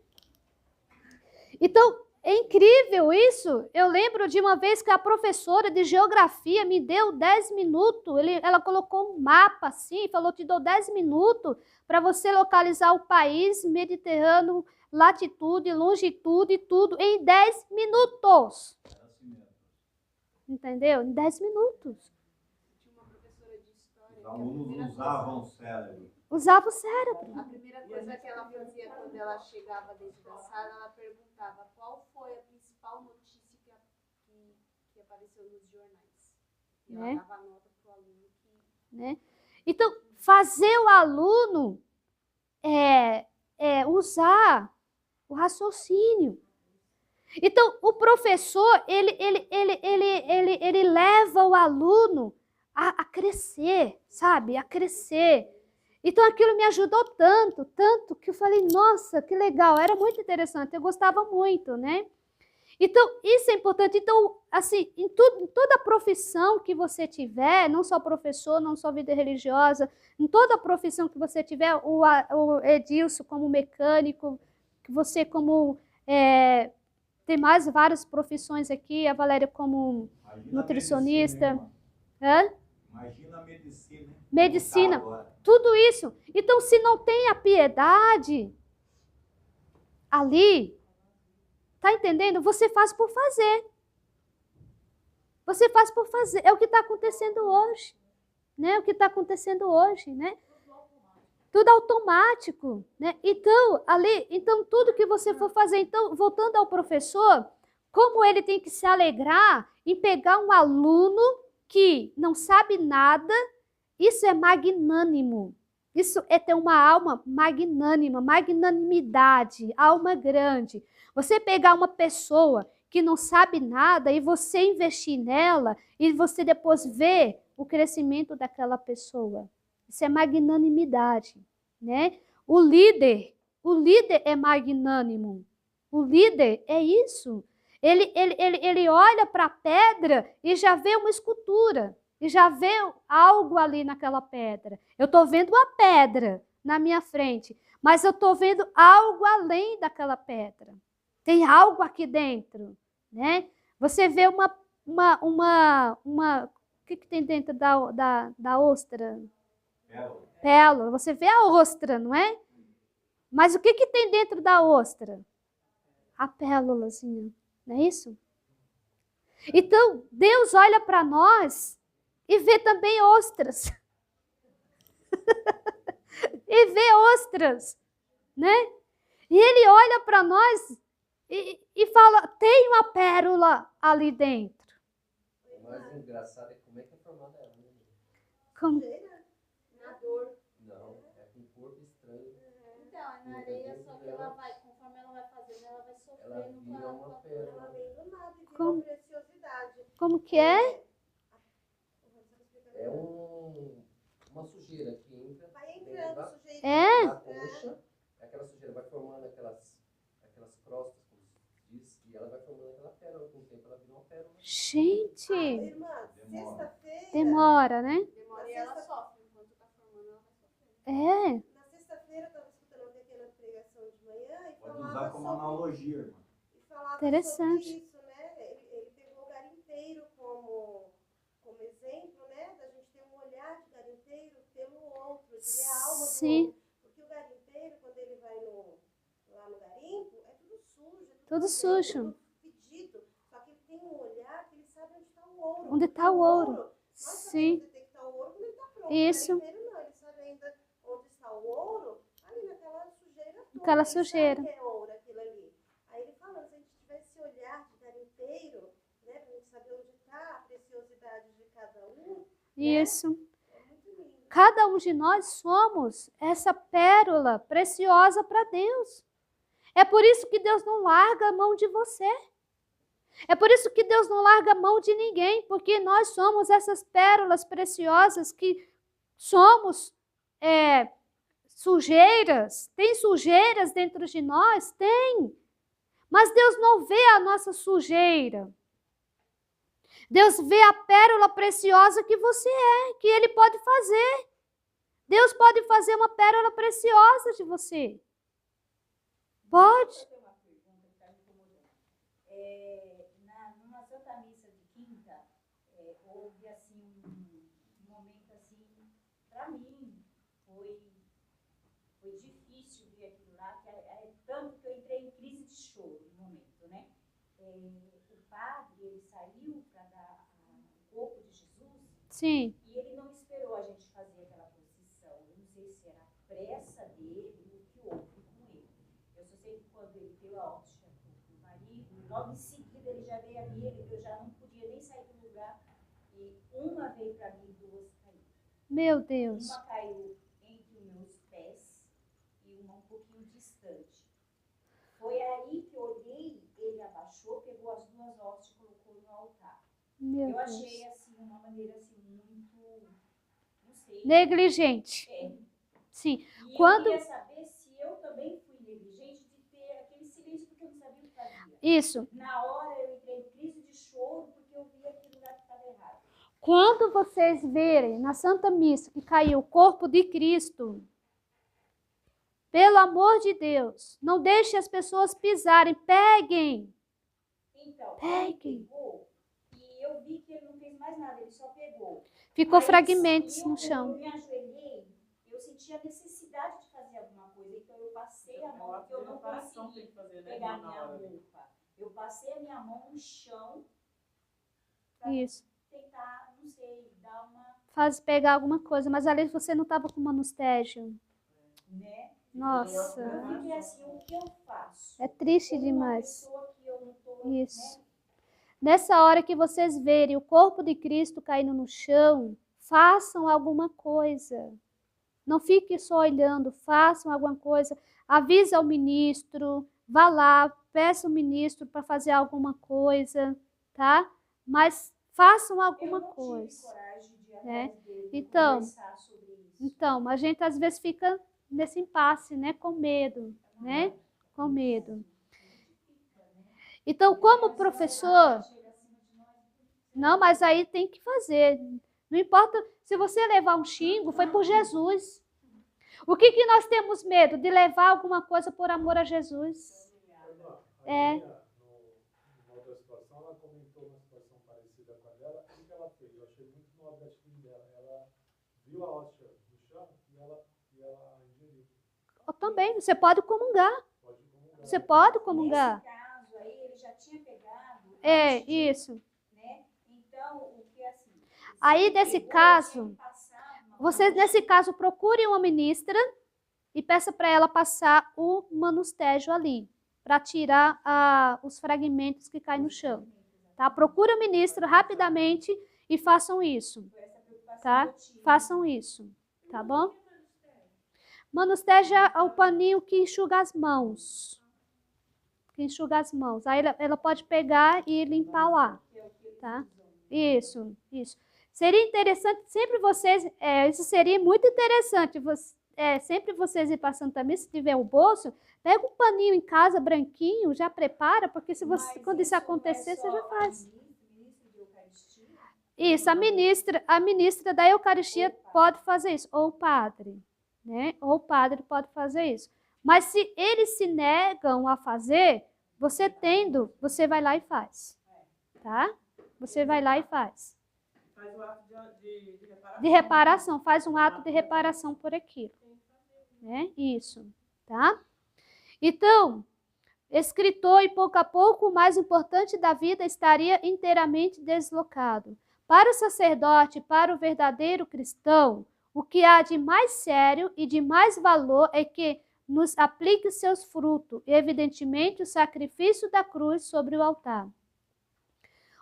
Então, é incrível isso. Eu lembro de uma vez que a professora de geografia me deu 10 minutos. Ela colocou um mapa assim, falou: te dou 10 minutos para você localizar o país Mediterrâneo, latitude, longitude, tudo em 10 minutos. Era assim mesmo. Entendeu? Em 10 minutos. Tinha uma professora de história. Os alunos usavam o cérebro. Usava o cérebro. A primeira coisa que ela fazia quando ela chegava dentro da sala, ela perguntava qual foi a principal notícia que apareceu nos jornais. E ela Né? dava nota para o aluno que... Né? Então, fazer o aluno usar o raciocínio. Então, o professor, ele leva o aluno a crescer, sabe? A crescer. Então, aquilo me ajudou tanto, tanto, que eu falei: nossa, que legal, era muito interessante, eu gostava muito, né? Então, isso é importante. Então, assim, em toda profissão que você tiver, não só professor, não só vida religiosa, em toda profissão que você tiver, o Edilson como mecânico, que você como... tem mais várias profissões aqui, a Valéria como Imagina nutricionista. A medicina, hein, Hã? imagina a medicina. Hein? Medicina. Como tá agora. Tudo isso. Então, se não tem a piedade ali, tá entendendo? Você faz por fazer. Você faz por fazer. É o que está acontecendo hoje. Né? O que está acontecendo hoje, né? Tudo automático, né? Então, tudo que você for fazer, então, voltando ao professor, como ele tem que se alegrar em pegar um aluno que não sabe nada, isso é magnânimo. Isso é ter uma alma magnânima, magnanimidade, alma grande. Você pegar uma pessoa que não sabe nada e você investir nela e você depois ver o crescimento daquela pessoa. Isso é magnanimidade, né? O líder é magnânimo. O líder é isso. Ele olha para a pedra e já vê uma escultura. E já vê algo ali naquela pedra. Eu estou vendo uma pedra na minha frente, mas eu estou vendo algo além daquela pedra. Tem algo aqui dentro, né? Você vê o que tem dentro da ostra? Pérola. Você vê a ostra, não é? Mas o que tem dentro da ostra? A pélulazinha, não é isso? Então, Deus olha para nós e vê também ostras. E vê ostras, né? E ele olha para nós e fala: tem uma pérola ali dentro. O mais engraçado é como é que é formada ela, né? Como? Na dor. Não, é com um corpo estranho. Então, é na areia, só que ela vai, conforme ela vai fazendo, ela vai Ela sofrendo vira uma Ela pérola. vem do nada e vira Como? uma preciosidade. Como que é? É uma sujeira que entra Vai dentro entrando da, sujeito. É? da coxa, aquela sujeira vai formando aquelas crostas, como se diz, e ela vai formando aquela pérola. Com o tempo ela vira uma pérola. Gente, Irmã, Demora. sexta-feira. demora, né? demora e ela sofre. Enquanto tá formando, ela vai sofrendo. É. Na sexta-feira eu estava escutando uma pequena pregação de manhã e Pode falava usar como sobre, analogia, irmã. Interessante. sobre isso, né? Ele pegou o garimpeiro como exemplo, né? Da gente ter um olhar de garimpeiro pelo outro, de ver a alma do Sim. outro. Porque o garimpeiro, quando ele vai lá no garimpo, é tudo sujo. É Tudo sujo. tudo fedido. Só que ele tem um olhar que ele sabe onde está o ouro. Onde está o ouro? Nós Sim. sabemos detectar o ouro quando ele está pronto. Isso. O garimpeiro não, ele sabe ainda onde está o ouro, ali naquela sujeira toda. Aquela Ele sujeira. sabe que é ouro aquilo ali. Aí ele fala, se a gente tivesse esse olhar de garimpeiro, né, pra gente saber onde está a preciosidade de cada um, Isso. é muito lindo. Cada um de nós somos essa pérola preciosa para Deus. É por isso que Deus não larga a mão de você. É por isso que Deus não larga a mão de ninguém, porque nós somos essas pérolas preciosas que somos sujeiras. Tem sujeiras dentro de nós? Tem. Mas Deus não vê a nossa sujeira. Deus vê a pérola preciosa que você é, que Ele pode fazer. Deus pode fazer uma pérola preciosa de você. Pode. houve assim um momento assim, para mim, foi difícil ver aquilo lá, tanto que eu entrei em crise de choro no momento, né? O padre, ele saiu para dar o corpo de Jesus. Sim. E ele não esperou a gente fazer aquela procissão. Eu não sei se era a pressa dele, o que houve com ele. Eu só sei que quando ele deu a hóstia para o marido, logo em seguida ele já veio a mim, eu já não podia nem sair do lugar. E uma veio para mim e duas caíram. Meu Deus. Uma caiu entre os meus pés e uma um pouquinho distante. Foi aí que eu olhei, ele abaixou, pegou as duas hóstias e colocou no altar. Meu Eu Deus. achei assim uma maneira assim muito, não sei. Negligente. Sim. E Quando... eu queria saber se eu também fui negligente de ter aquele silêncio porque eu não sabia o que fazia. Isso. Na hora eu entrei em crise de choro porque eu vi aquilo lá que estava errado. Quando vocês verem na Santa Missa que caiu o corpo de Cristo, pelo amor de Deus, não deixe as pessoas pisarem, peguem. Então, Peguem. ele pegou e eu vi que ele não fez mais nada, ele só pegou. Ficou Mas fragmentos eu, no chão. Eu me ajoelhei, eu senti a necessidade de fazer alguma coisa, então eu passei a mão, porque eu não consegui pegar minha roupa. Eu passei a minha mão no chão para Isso. tentar, não sei, dar uma... Pegar alguma coisa, mas ali você não estava com manustégio. Né? Nossa. Eu fiquei assim, o que eu faço? É triste Como demais. uma pessoa que eu não tô, Isso. né? Nessa hora que vocês verem o corpo de Cristo caindo no chão, façam alguma coisa. Não fiquem só olhando, façam alguma coisa. Avisa ao ministro, vá lá, peça ao ministro para fazer alguma coisa, tá? Mas façam alguma coisa. Coragem de ir Né? atrás dele, Então, conversar sobre isso. então, a gente às vezes fica nesse impasse, né? Com medo, né? Com medo. Então, como professor... Não, mas aí tem que fazer. Não importa, se você levar um xingo, foi por Jesus. O que nós temos medo? De levar alguma coisa por amor a Jesus. É. Numa outra situação, ela comentou uma situação parecida com a dela. O que ela fez? Eu achei muito nobre a atitude dela. Ela viu a hóstia no chão e ela ingeriu. Também, você pode comungar. Você pode comungar. Nesse caso aí, ele já tinha pegado... Isso. Né? Então, o que assim... Aí, nesse caso, vocês, nesse caso, procurem uma ministra e peça para ela passar o manustégio ali, para tirar os fragmentos que caem no chão. Tá? Procure o ministro rapidamente e façam isso. Tá? Façam isso. Tá bom? Manustégio é o paninho que enxuga as mãos. Que enxuga as mãos. Aí ela pode pegar e limpar lá. Tá? Isso, isso. Seria interessante, sempre vocês, isso seria muito interessante, sempre vocês ir para a Santa Missa, se tiver o bolso, pega um paninho em casa, branquinho, já prepara, porque se você, quando isso acontecer, você já faz. Isso, a ministra da Eucaristia pode fazer isso, ou o padre, né? Ou o padre pode fazer isso. Mas se eles se negam a fazer, você vai lá e faz, tá? Você vai lá e faz. Faz o ato de reparação. De reparação, faz um ato de reparação por aquilo. Né? Isso, tá? Então, escritor e pouco a pouco o mais importante da vida estaria inteiramente deslocado. Para o sacerdote, para o verdadeiro cristão, o que há de mais sério e de mais valor é que nos aplique seus frutos, e evidentemente o sacrifício da cruz sobre o altar.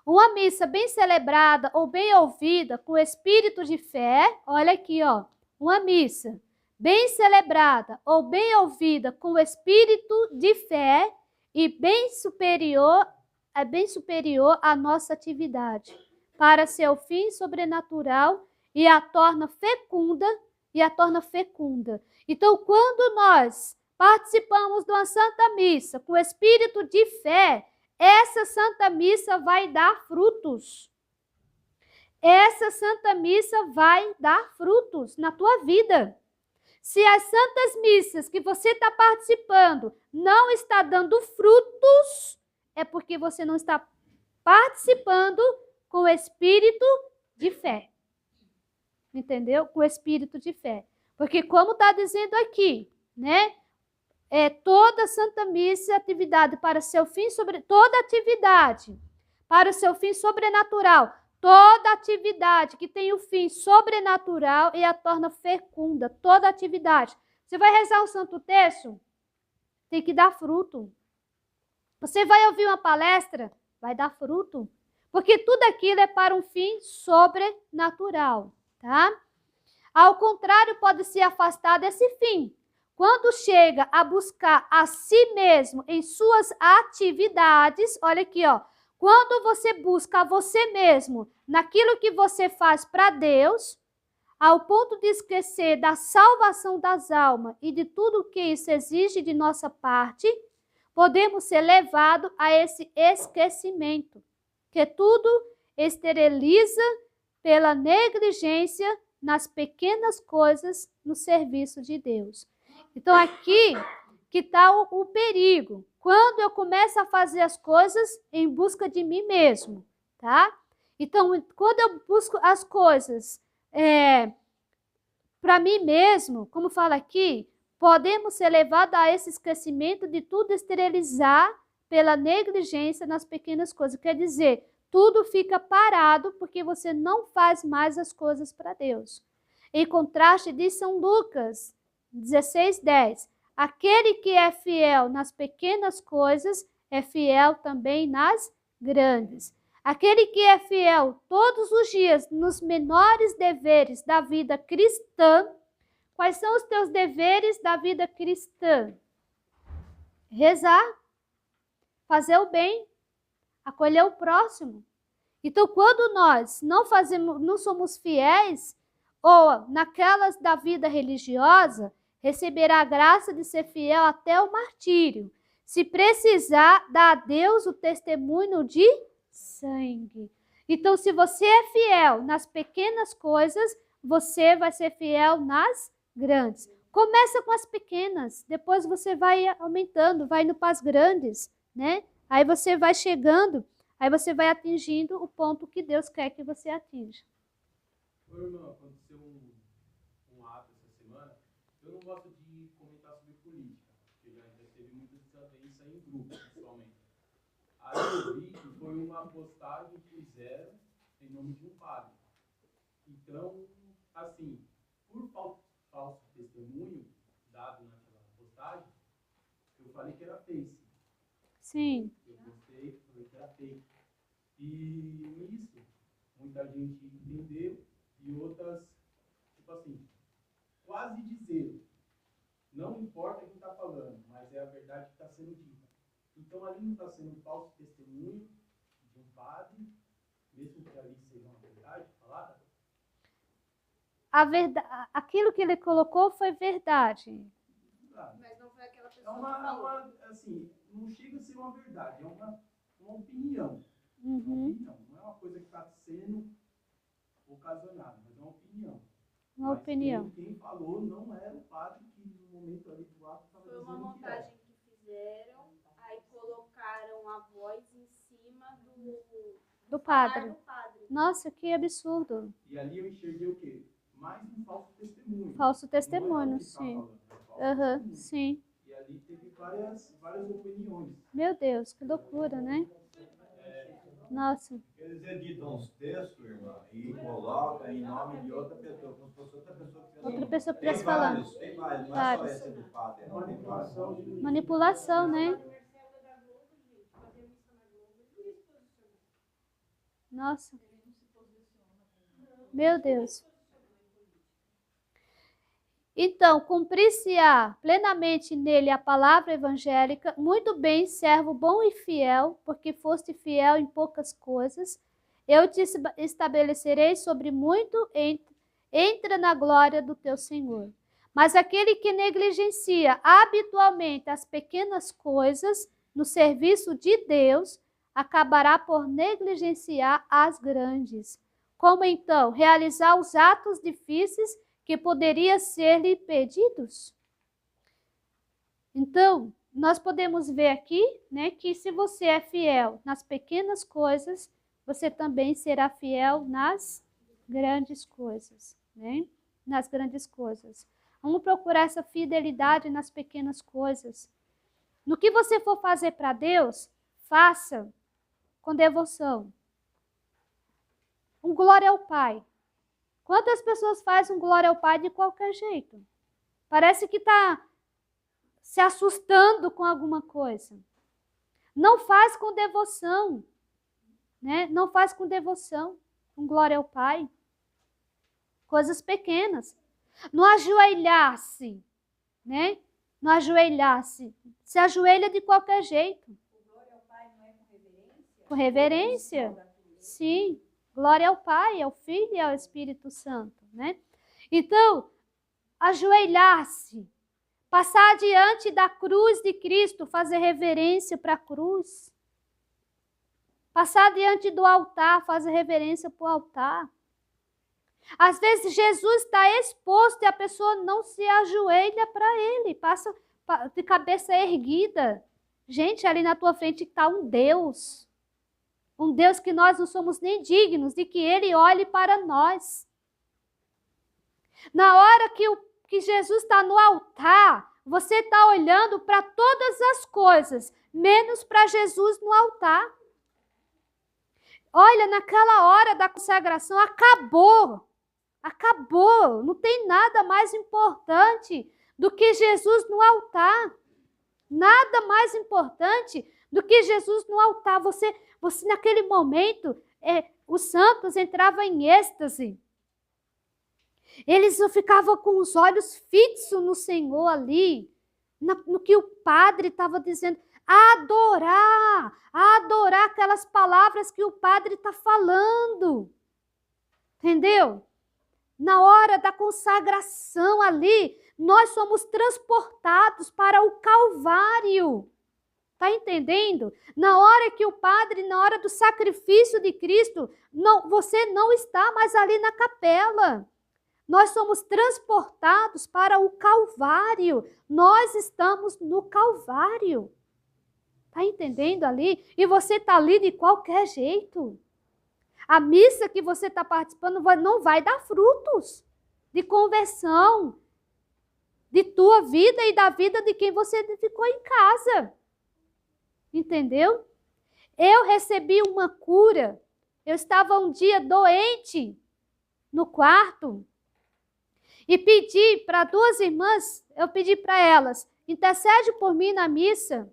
Uma missa bem celebrada ou bem ouvida com espírito de fé, olha aqui, ó, uma missa bem celebrada ou bem ouvida com espírito de fé e bem superior à nossa atividade, para seu fim sobrenatural e a torna fecunda. Então, quando nós participamos de uma Santa Missa com espírito de fé, essa Santa Missa vai dar frutos. Essa Santa Missa vai dar frutos na tua vida. Se as Santas Missas que você está participando não está dando frutos, é porque você não está participando com espírito de fé. Entendeu? Com espírito de fé. Porque como está dizendo aqui, né? Toda Santa Missa, atividade para seu fim toda atividade para o seu fim sobrenatural, toda atividade que tem o fim sobrenatural e a torna fecunda, toda atividade. Você vai rezar um santo terço? Tem que dar fruto. Você vai ouvir uma palestra? Vai dar fruto. Porque tudo aquilo é para um fim sobrenatural, tá? Ao contrário, pode se afastar desse fim. Quando chega a buscar a si mesmo em suas atividades, olha aqui, ó. Quando você busca a você mesmo naquilo que você faz para Deus, ao ponto de esquecer da salvação das almas e de tudo que isso exige de nossa parte, podemos ser levados a esse esquecimento, que tudo esteriliza pela negligência nas pequenas coisas no serviço de Deus. Então, aqui que está o perigo. Quando eu começo a fazer as coisas em busca de mim mesmo, tá? Então, quando eu busco as coisas para mim mesmo, como fala aqui, podemos ser levados a esse esquecimento de tudo esterilizar pela negligência nas pequenas coisas. Quer dizer, tudo fica parado porque você não faz mais as coisas para Deus. Em contraste, diz São Lucas 16:10. Aquele que é fiel nas pequenas coisas é fiel também nas grandes. Aquele que é fiel todos os dias nos menores deveres da vida cristã. Quais são os teus deveres da vida cristã? Rezar, fazer o bem, acolher o próximo. Então, quando nós não somos fiéis, ou naquelas da vida religiosa, receberá a graça de ser fiel até o martírio. Se precisar, dá a Deus o testemunho de sangue. Então, se você é fiel nas pequenas coisas, você vai ser fiel nas grandes. Começa com as pequenas, depois você vai aumentando, vai indo para as grandes, né? Aí você vai chegando, aí você vai atingindo o ponto que Deus quer que você atinja. Ô, irmão, aconteceu um ato essa semana. Eu não gosto de comentar sobre política, porque já teve muita desavença em grupo, principalmente. Aí eu vi que foi uma postagem que fizeram em nome de um padre. Então, assim, por falso testemunho dado naquela postagem, eu falei que era fake. Sim. Eu gostei, falei que era fake. E isso, muita gente entendeu. E outras, tipo assim, quase dizer, não importa quem está falando, mas é a verdade que está sendo dita. Então, ali não está sendo um falso testemunho de um padre, mesmo que ali seja uma verdade falada? Aquilo que ele colocou foi verdade. Mas não foi aquela pessoa que falou. Assim, não chega a ser uma verdade, é uma opinião. Uhum. Uma opinião. Não é uma coisa que está sendo ocasionada, mas é uma opinião. Uma opinião. Quem falou não era o padre que no momento ali do ato estava dizendo. Foi uma montagem que fizeram, aí colocaram a voz em cima do padre. do padre. Nossa, que absurdo. E ali eu enxerguei o quê? Mais um falso testemunho. Falso Não era testemunho, o que estava sim. falando, era falso testemunho. Sim. E ali teve várias opiniões. Meu Deus, que loucura, né? Nossa. Eles editam os textos, irmã, e colocam em nome de outra pessoa, como se fosse outra pessoa que Outra pessoa que Tem estivesse falando. vários, não é só Vários. esse do padre, não, tem vários. Manipulação, né? Nossa. Meu Deus. Então, cumprir-se-á plenamente nele a palavra evangélica, muito bem, servo bom e fiel, porque foste fiel em poucas coisas, eu te estabelecerei sobre muito, entra na glória do teu Senhor. Mas aquele que negligencia habitualmente as pequenas coisas no serviço de Deus, acabará por negligenciar as grandes. Como então realizar os atos difíceis que poderiam ser-lhe pedidos? Então, nós podemos ver aqui, né, que se você é fiel nas pequenas coisas, você também será fiel nas grandes coisas, né? Nas grandes coisas. Vamos procurar essa fidelidade nas pequenas coisas. No que você for fazer para Deus, faça com devoção. Um glória ao Pai. Quantas pessoas fazem um glória ao Pai de qualquer jeito? Parece que está se assustando com alguma coisa. Não faz com devoção, né? Não faz com devoção um glória ao Pai. Coisas pequenas. Não ajoelhar-se, né? Não ajoelhar-se. Se ajoelha de qualquer jeito. O glória ao Pai não é com reverência? Com reverência. Sim. Glória ao Pai, ao Filho e ao Espírito Santo, né? Então, ajoelhar-se, passar diante da cruz de Cristo, fazer reverência para a cruz. Passar diante do altar, fazer reverência para o altar. Às vezes Jesus está exposto e a pessoa não se ajoelha para ele, passa de cabeça erguida. Gente, ali na tua frente está um Deus. Um Deus que nós não somos nem dignos de que ele olhe para nós. Na hora que Jesus está no altar, você está olhando para todas as coisas, menos para Jesus no altar. Olha, naquela hora da consagração, acabou. Acabou. Não tem nada mais importante do que Jesus no altar. Nada mais importante do que Jesus no altar. Você naquele momento, os santos entravam em êxtase. Eles ficavam com os olhos fixos no Senhor ali, no que o padre estava dizendo. Adorar aquelas palavras que o padre está falando. Entendeu? Na hora da consagração ali, nós somos transportados para o Calvário. Está entendendo? Na hora que o padre, na hora do sacrifício de Cristo, você não está mais ali na capela. Nós somos transportados para o Calvário. Nós estamos no Calvário. Está entendendo ali? E você está ali de qualquer jeito. A missa que você está participando não vai dar frutos de conversão, de tua vida e da vida de quem você ficou em casa. Entendeu? Eu recebi uma cura. Eu estava um dia doente no quarto e pedi para 2 irmãs, eu pedi para elas, intercede por mim na missa.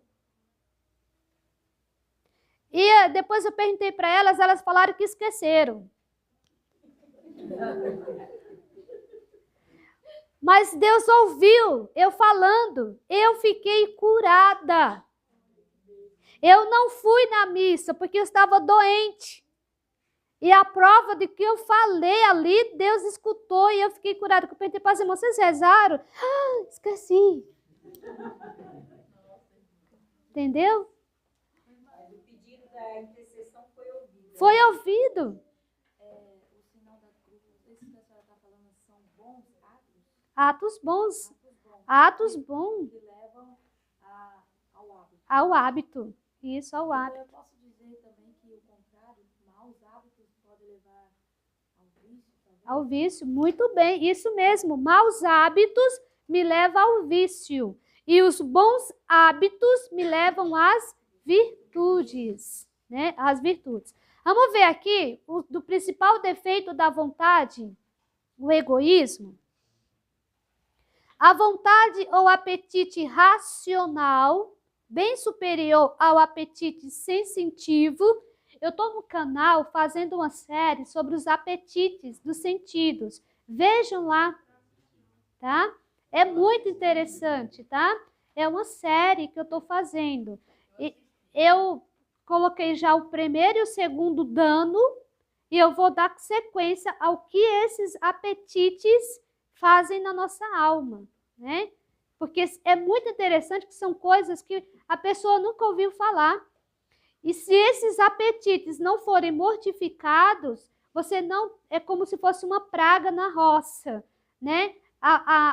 E depois eu perguntei para elas, elas falaram que esqueceram. Mas Deus ouviu eu falando, eu fiquei curada. Eu não fui na missa porque eu estava doente. E a prova de que eu falei ali, Deus escutou e eu fiquei curada. Eu perguntei para as irmãs, vocês rezaram? Esqueci. Entendeu? Mas o pedido da intercessão foi ouvido. Foi ouvido. O sinal da cruz, não sei se a senhora está falando, são bons atos? Atos bons. Atos bons. Que levam ao hábito. Ao hábito. Isso, ao Então, hábito. eu posso dizer também que o contrário, maus hábitos podem levar ao vício também? Ao vício, muito bem. Isso mesmo. Maus hábitos me levam ao vício. E os bons hábitos me levam às virtudes, né? Às virtudes. Vamos ver aqui do principal defeito da vontade, o egoísmo. A vontade ou apetite racional, bem superior ao apetite sensitivo. Eu estou no canal fazendo uma série sobre os apetites dos sentidos. Vejam lá, tá? É muito interessante, tá? É uma série que eu estou fazendo. Eu coloquei já o primeiro e o segundo dano e eu vou dar sequência ao que esses apetites fazem na nossa alma, né? Porque é muito interessante que são coisas que a pessoa nunca ouviu falar. E se esses apetites não forem mortificados, você não é como se fosse uma praga na roça, né?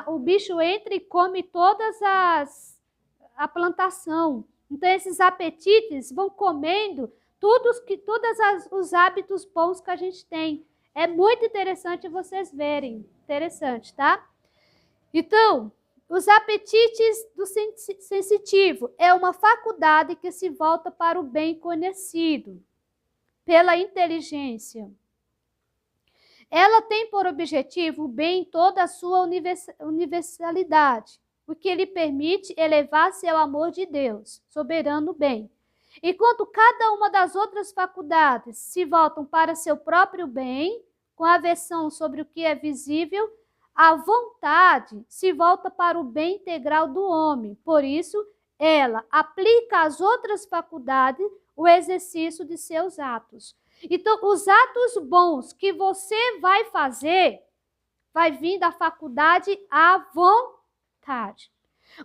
O bicho entra e come todas a plantação. Então esses apetites vão comendo todos os hábitos bons que a gente tem. É muito interessante vocês verem. Interessante, tá? Então, os apetites do sensitivo é uma faculdade que se volta para o bem conhecido, pela inteligência. Ela tem por objetivo o bem em toda a sua universalidade, o que lhe permite elevar-se ao amor de Deus, soberano bem. Enquanto cada uma das outras faculdades se voltam para seu próprio bem, com aversão sobre o que é visível, a vontade se volta para o bem integral do homem. Por isso, ela aplica às outras faculdades o exercício de seus atos. Então, os atos bons que você vai fazer, vai vir da faculdade à vontade.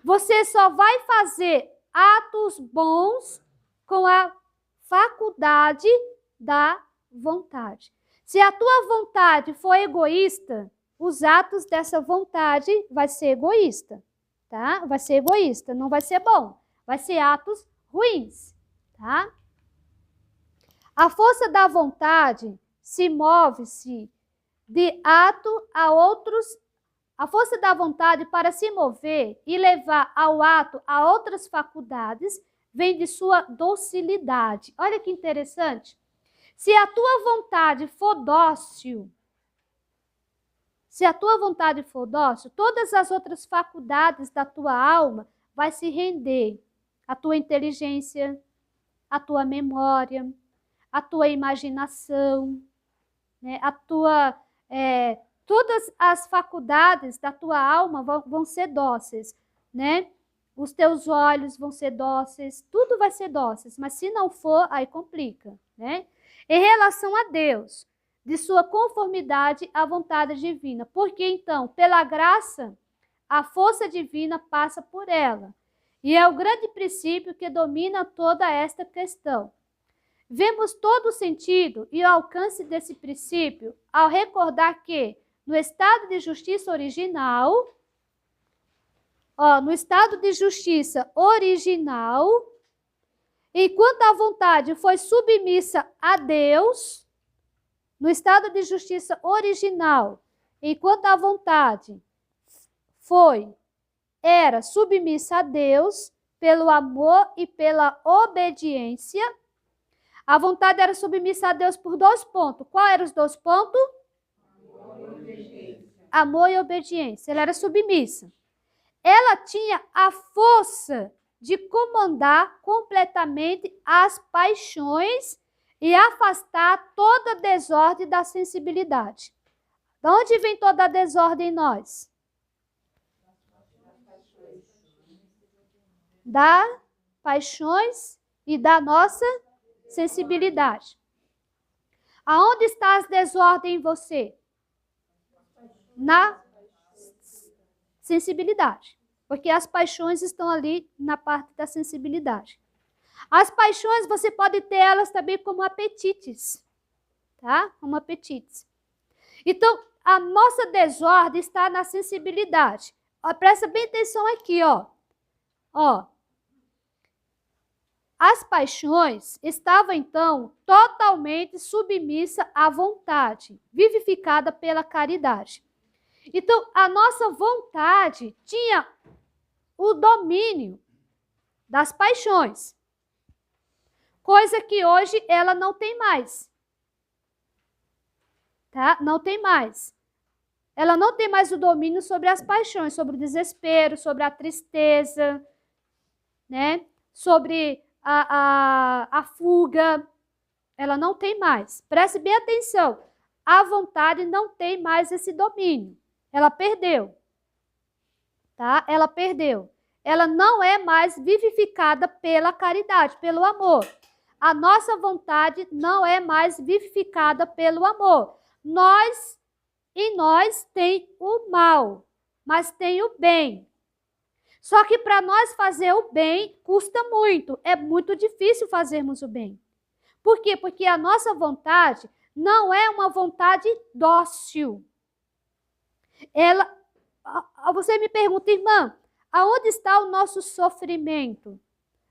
Você só vai fazer atos bons com a faculdade da vontade. Se a tua vontade for egoísta, os atos dessa vontade vai ser egoísta, tá? Vai ser egoísta, não vai ser bom. Vai ser atos ruins, tá? A força da vontade se move-se de ato a outros. A força da vontade para se mover e levar ao ato a outras faculdades vem de sua docilidade. Olha que interessante. Se a tua vontade for dócil, todas as outras faculdades da tua alma vai se render. A tua inteligência, a tua memória, a tua imaginação, né? Todas as faculdades da tua alma vão ser dóceis, né? Os teus olhos vão ser dóceis, tudo vai ser dóceis, mas se não for, aí complica, né? Em relação a Deus, de sua conformidade à vontade divina. Porque então, pela graça, a força divina passa por ela. E é o grande princípio que domina toda esta questão. Vemos todo o sentido e o alcance desse princípio ao recordar que, no estado de justiça original, enquanto a vontade foi submissa a Deus, no estado de justiça original, enquanto a vontade era submissa a Deus pelo amor e pela obediência, a vontade era submissa a Deus por 2 pontos. Qual eram os 2 pontos? Amor e obediência. Ela era submissa. Ela tinha a força de comandar completamente as paixões e afastar toda desordem da sensibilidade. De onde vem toda a desordem em nós? Das paixões e da nossa sensibilidade. Aonde está as desordens em você? Na sensibilidade. Porque as paixões estão ali na parte da sensibilidade. As paixões, você pode ter elas também como apetites. Tá? Como apetites. Então, a nossa desordem está na sensibilidade. Ó, presta bem atenção aqui, ó. As paixões estavam, então, totalmente submissas à vontade, vivificada pela caridade. Então, a nossa vontade tinha o domínio das paixões, coisa que hoje ela não tem mais. Tá? Não tem mais. Ela não tem mais o domínio sobre as paixões, sobre o desespero, sobre a tristeza, né? Sobre a fuga. Ela não tem mais. Preste bem atenção. A vontade não tem mais esse domínio. Ela perdeu. Tá? Ela perdeu. Ela não é mais vivificada pela caridade, pelo amor. A nossa vontade não é mais vivificada pelo amor. Em nós tem o mal, mas tem o bem. Só que para nós fazer o bem custa muito. É muito difícil fazermos o bem. Por quê? Porque a nossa vontade não é uma vontade dócil. Você me pergunta, irmã, aonde está o nosso sofrimento?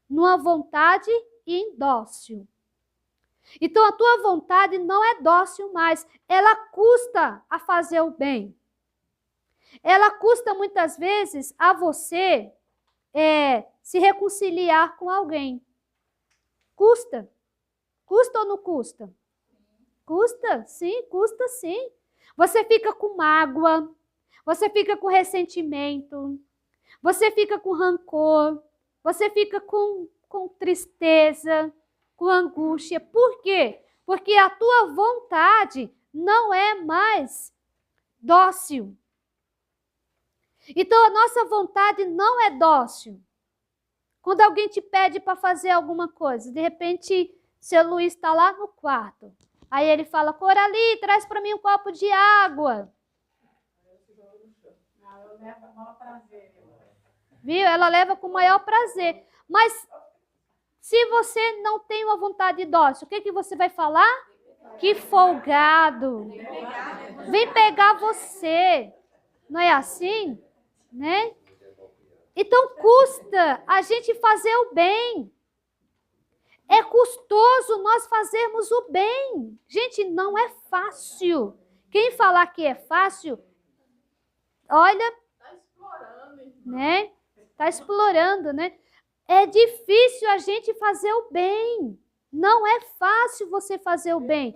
Numa vontade indócil. Então a tua vontade não é dócil mais, ela custa a fazer o bem. Ela custa muitas vezes a você se reconciliar com alguém. Custa. Custa ou não custa? Custa, sim, custa sim. Você fica com mágoa, você fica com ressentimento, você fica com rancor, você fica com tristeza, com angústia. Por quê? Porque a tua vontade não é mais dócil. Então a nossa vontade não é dócil. Quando alguém te pede para fazer alguma coisa, de repente seu Luiz está lá no quarto. Aí ele fala, Coralie, traz para mim um copo de água. Viu? Ela leva com o maior prazer. Mas se você não tem uma vontade dócil, o que você vai falar? Que folgado. Vem pegar você. Não é assim? Né? Então custa a gente fazer o bem. É custoso nós fazermos o bem. Gente, não é fácil. Quem falar que é fácil, olha, Está explorando, irmão. né? Está explorando, né? É difícil a gente fazer o bem. Não é fácil você fazer o bem.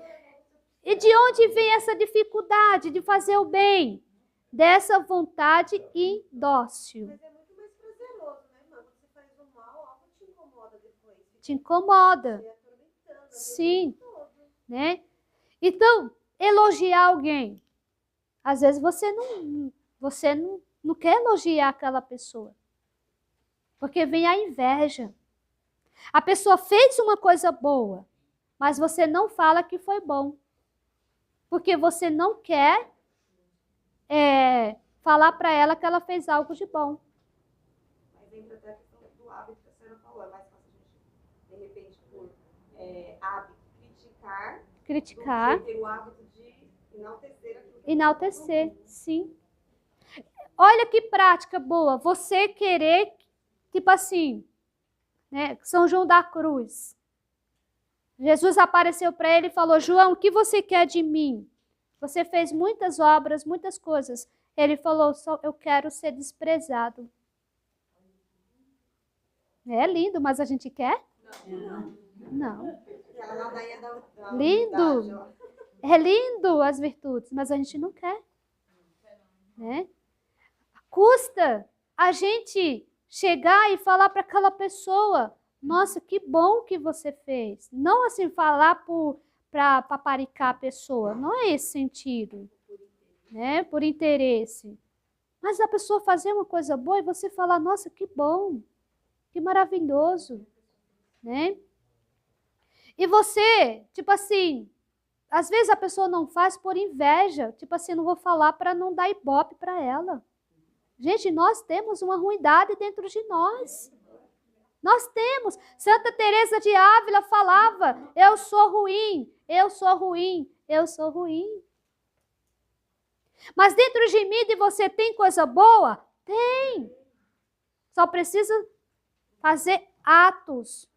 E de onde vem essa dificuldade de fazer o bem? Dessa vontade indócil. Mas é muito mais prazeroso, né, irmã? Quando você faz o mal, algo te incomoda depois. Te incomoda. Te atormentando, Sim. todo. Né? Então, elogiar alguém. Às vezes você não quer elogiar aquela pessoa. Porque vem a inveja. A pessoa fez uma coisa boa, mas você não fala que foi bom. Porque você não quer falar para ela que ela fez algo de bom. Mas entra até a questão do hábito que a senhora falou. É mais fácil a gente, de repente, por hábito, criticar, do que ter o hábito de enaltecer aquilo que Enaltecer, sim. Olha que prática boa. Você querer, tipo assim, né? São João da Cruz. Jesus apareceu para ele e falou, João, o que você quer de mim? Você fez muitas obras, muitas coisas. Ele falou, só eu quero ser desprezado. É lindo, mas a gente quer? Não. ela não daí é da Lindo. humildade, ó. É lindo as virtudes, mas a gente não quer. Né? Custa a gente chegar e falar para aquela pessoa, nossa, que bom que você fez. Não assim falar para paparicar a pessoa, não é esse sentido. Né? Por interesse. Mas a pessoa fazer uma coisa boa e você falar, nossa, que bom, que maravilhoso. Né? E você, tipo assim, às vezes a pessoa não faz por inveja, tipo assim, não vou falar para não dar ibope para ela. Gente, nós temos uma ruindade dentro de nós. Nós temos. Santa Teresa de Ávila falava, eu sou ruim, eu sou ruim, eu sou ruim. Mas dentro de mim, de você, tem coisa boa? Tem. Só precisa fazer atos.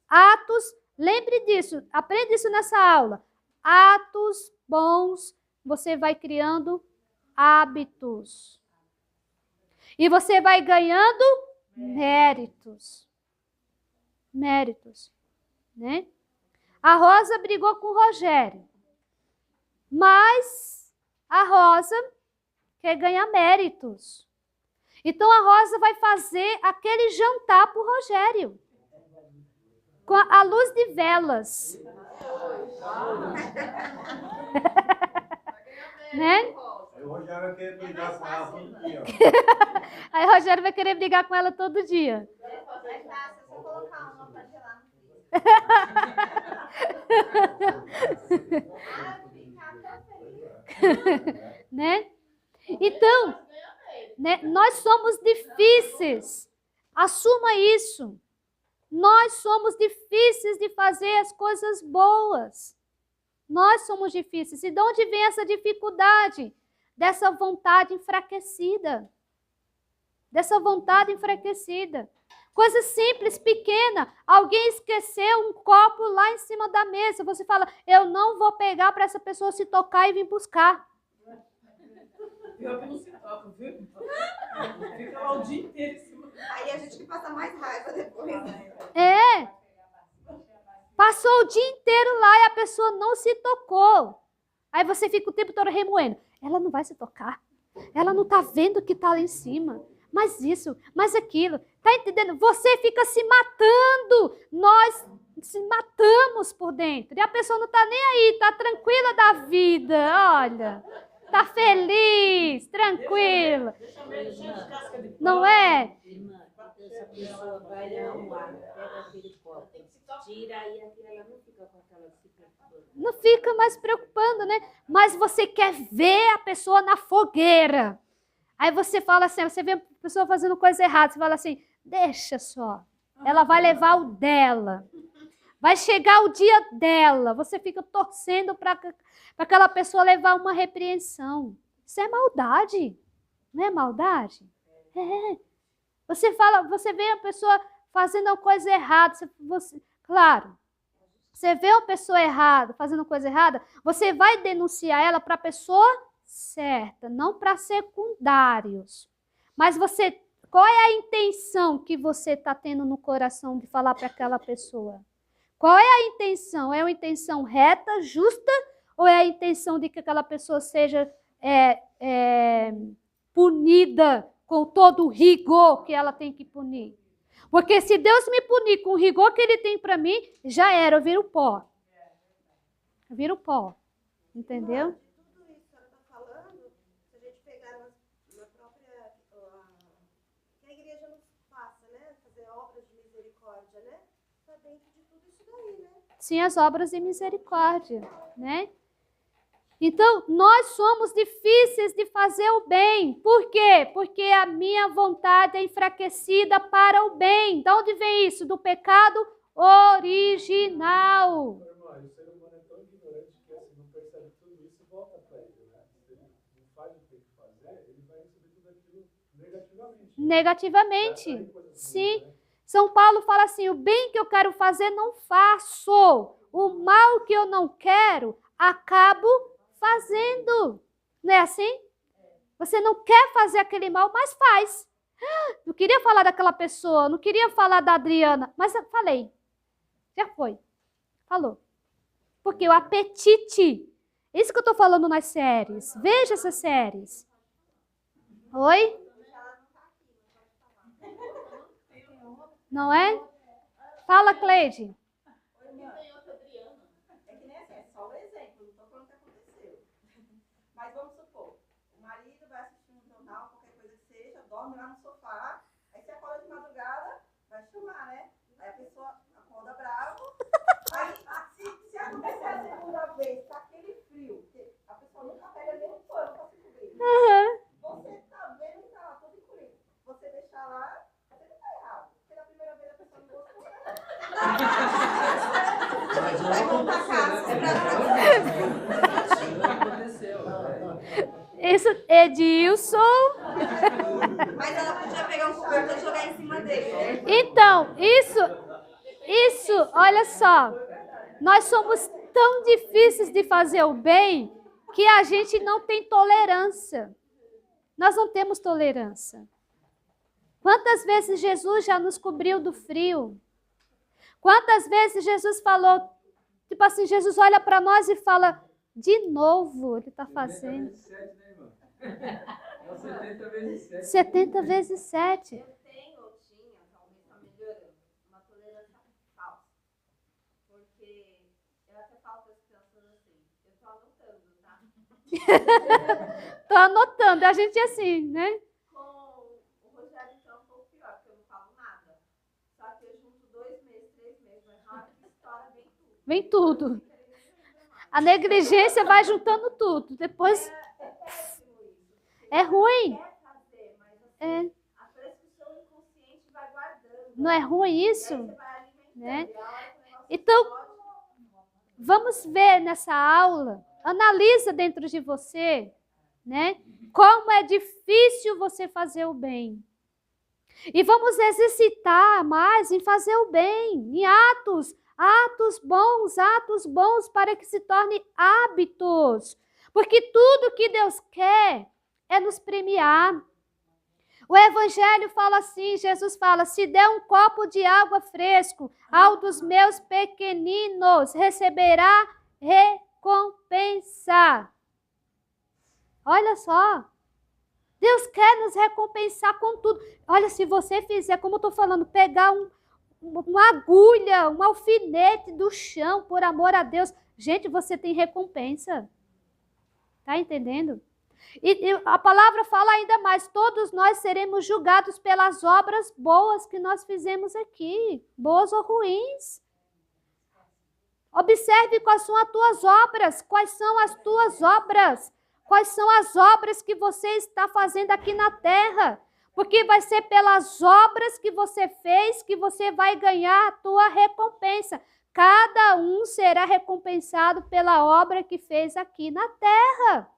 Atos, lembre disso, aprenda isso nessa aula. Atos bons, você vai criando hábitos. E você vai ganhando méritos. Méritos. Né? A Rosa brigou com o Rogério. Mas a Rosa quer ganhar méritos. Então a Rosa vai fazer aquele jantar para o Rogério. Com a luz de velas. Né? Aí o Rogério vai querer brigar com ela todo dia. Aí o Rogério vai querer brigar com ela todo dia. É fácil, é só colocar uma pra gelar no freezer. Ficar tão feliz. Né? Então, né, nós somos difíceis. Assuma isso. Nós somos difíceis de fazer as coisas boas. Nós somos difíceis. E de onde vem essa dificuldade? Dessa vontade enfraquecida. Dessa vontade enfraquecida. Coisa simples, pequena. Alguém esqueceu um copo lá em cima da mesa. Você fala, eu não vou pegar para essa pessoa se tocar e vir buscar. Pior que não se toca, viu? Fica lá o dia inteiro em cima. Aí a gente que passa mais raiva depois. Passou o dia inteiro lá e a pessoa não se tocou. Aí você fica o tempo todo remoendo. Ela não vai se tocar. Ela não está vendo que está lá em cima. Mas isso, mas aquilo. Tá entendendo? Você fica se matando. Nós se matamos por dentro. E a pessoa não está nem aí. Está tranquila da vida. Olha. Está feliz. Tranquila. Não é? Irmã, essa pessoa vai arrumar, pega aquele copo, tira e ela não fica com aquela se preocupando. Não fica mais preocupando, né? Mas você quer ver a pessoa na fogueira. Aí você fala assim, você vê a pessoa fazendo coisa errada, você fala assim, deixa só. Ela vai levar o dela. Vai chegar o dia dela. Você fica torcendo para aquela pessoa levar uma repreensão. Isso é maldade. Não é maldade? É. Você vê a pessoa fazendo uma coisa errada. Claro, você vê uma pessoa errada, fazendo coisa errada, você vai denunciar ela para a pessoa certa, não para secundários. Mas qual é a intenção que você está tendo no coração de falar para aquela pessoa? Qual é a intenção? É uma intenção reta, justa, ou é a intenção de que aquela pessoa seja punida com todo o rigor que ela tem que punir? Porque se Deus me punir com o rigor que Ele tem para mim, já era, eu viro pó. Eu viro pó. Entendeu? Tudo isso que ela está falando, se a gente pegar na própria... que a igreja nos faça, né? Fazer obras de misericórdia, né? Está dentro de tudo isso daí, né? Sim, as obras de misericórdia, né? Então, nós somos difíceis de fazer o bem. Por quê? Porque a minha vontade é enfraquecida para o bem. De onde vem isso? Do pecado original. Irmã, o ser humano é tão ignorante que assim, não percebe tudo isso e volta para ele, né? Se ele não faz o que tem que fazer, ele vai receber tudo aquilo negativamente. Negativamente. Sim. São Paulo fala assim, o bem que eu quero fazer, não faço. O mal que eu não quero, acabo fazendo. Não é assim? Você não quer fazer aquele mal, mas faz. Não queria falar daquela pessoa, não queria falar da Adriana, mas eu falei. Já foi. Falou. Porque o apetite, isso que eu estou falando nas séries. Veja essas séries. Oi? Não é? Fala, Cleide. É que nem assim, é só um exemplo, não estou falando o que aconteceu. Mas vamos supor, o marido vai assistir um jornal, qualquer coisa que seja, dorme lá no sofá, aí você acorda de madrugada, vai chamar, né? Aí a pessoa acorda bravo, aí se acontecer a segunda vez, tá aquele frio, a pessoa nunca pega nem um pano para se cobrir. Você tá vendo que tá lá todo encolhido. Você deixar lá, você não tá errado. Porque da primeira vez a pessoa não gostou, né? Vai voltar a casa. Isso, Edilson. Mas ela podia pegar um cobertor e jogar em cima dele, né? Então, isso, olha só. Nós somos tão difíceis de fazer o bem que a gente não tem tolerância. Nós não temos tolerância. Quantas vezes Jesus já nos cobriu do frio? Quantas vezes Jesus falou, tipo assim, Jesus olha para nós e fala, de novo ele está fazendo. 70 vezes 7, né, irmão? É 70 vezes 7. 70 vezes 7. Eu tenho ou tinha, talvez está melhorando, uma tolerância falsa. Porque eu até falo para as crianças assim, eu estou anotando, tá? Tô anotando, a gente é assim, né? Com o Rogério então é um pouco pior, porque eu não falo nada. Só que eu junto 2 meses, 3 meses, mas na hora que estoura vem tudo. Vem tudo. A negligência vai juntando tudo. Depois É péssimo isso. é ruim. Quer fazer, mas assim, É. parece que o seu inconsciente vai guardando. Não é ruim E aí isso? você vai alimentando. Né? E a hora que o negócio Então, explode, vamos ver nessa aula, analisa dentro de você, né? Como é difícil você fazer o bem. E vamos exercitar mais em fazer o bem, em atos bons, para que se torne hábitos. Porque tudo que Deus quer é nos premiar. O Evangelho fala assim, Jesus fala, se der um copo de água fresco ao dos meus pequeninos, receberá recompensa. Olha só, Deus quer nos recompensar com tudo. Olha, se você fizer, como eu estou falando, pegar uma agulha, um alfinete do chão, por amor a Deus, gente, você tem recompensa. Tá entendendo? E a palavra fala ainda mais, todos nós seremos julgados pelas obras boas que nós fizemos aqui, boas ou ruins. Observe quais são as tuas obras, quais são as tuas obras, quais são as obras que você está fazendo aqui na terra, porque vai ser pelas obras que você fez que você vai ganhar a tua recompensa. Cada um será recompensado pela obra que fez aqui na terra.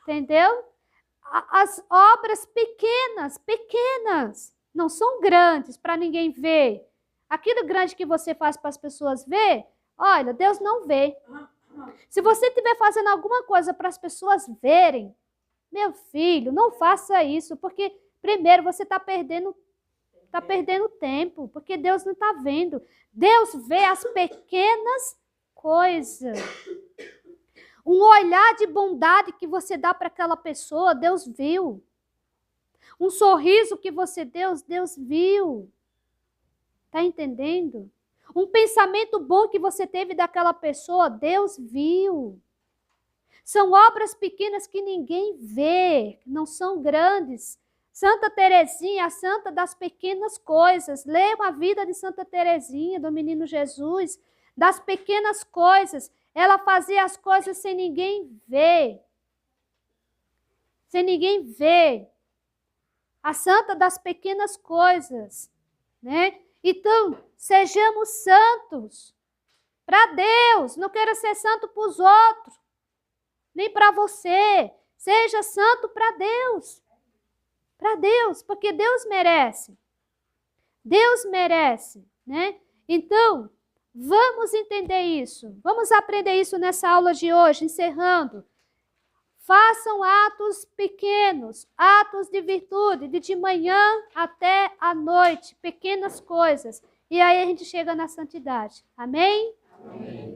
Entendeu? As obras pequenas, não são grandes para ninguém ver. Aquilo grande que você faz para as pessoas ver, olha, Deus não vê. Se você estiver fazendo alguma coisa para as pessoas verem, meu filho, não faça isso, porque primeiro você está perdendo tempo, porque Deus não está vendo. Deus vê as pequenas coisas. Um olhar de bondade que você dá para aquela pessoa, Deus viu. Um sorriso que você deu, Deus viu. Está entendendo? Um pensamento bom que você teve daquela pessoa, Deus viu. São obras pequenas que ninguém vê, não são grandes. Santa Teresinha, a santa das pequenas coisas. Leiam a vida de Santa Teresinha, do menino Jesus, das pequenas coisas. Ela fazia as coisas sem ninguém ver. Sem ninguém ver. A santa das pequenas coisas, né? Então, sejamos santos para Deus. Não queira ser santo para os outros, nem para você. Seja santo para Deus. Para Deus, porque Deus merece. Deus merece, né? Então, vamos entender isso. Vamos aprender isso nessa aula de hoje, encerrando. Façam atos pequenos, atos de virtude, de manhã até à noite, pequenas coisas. E aí a gente chega na santidade. Amém? Amém.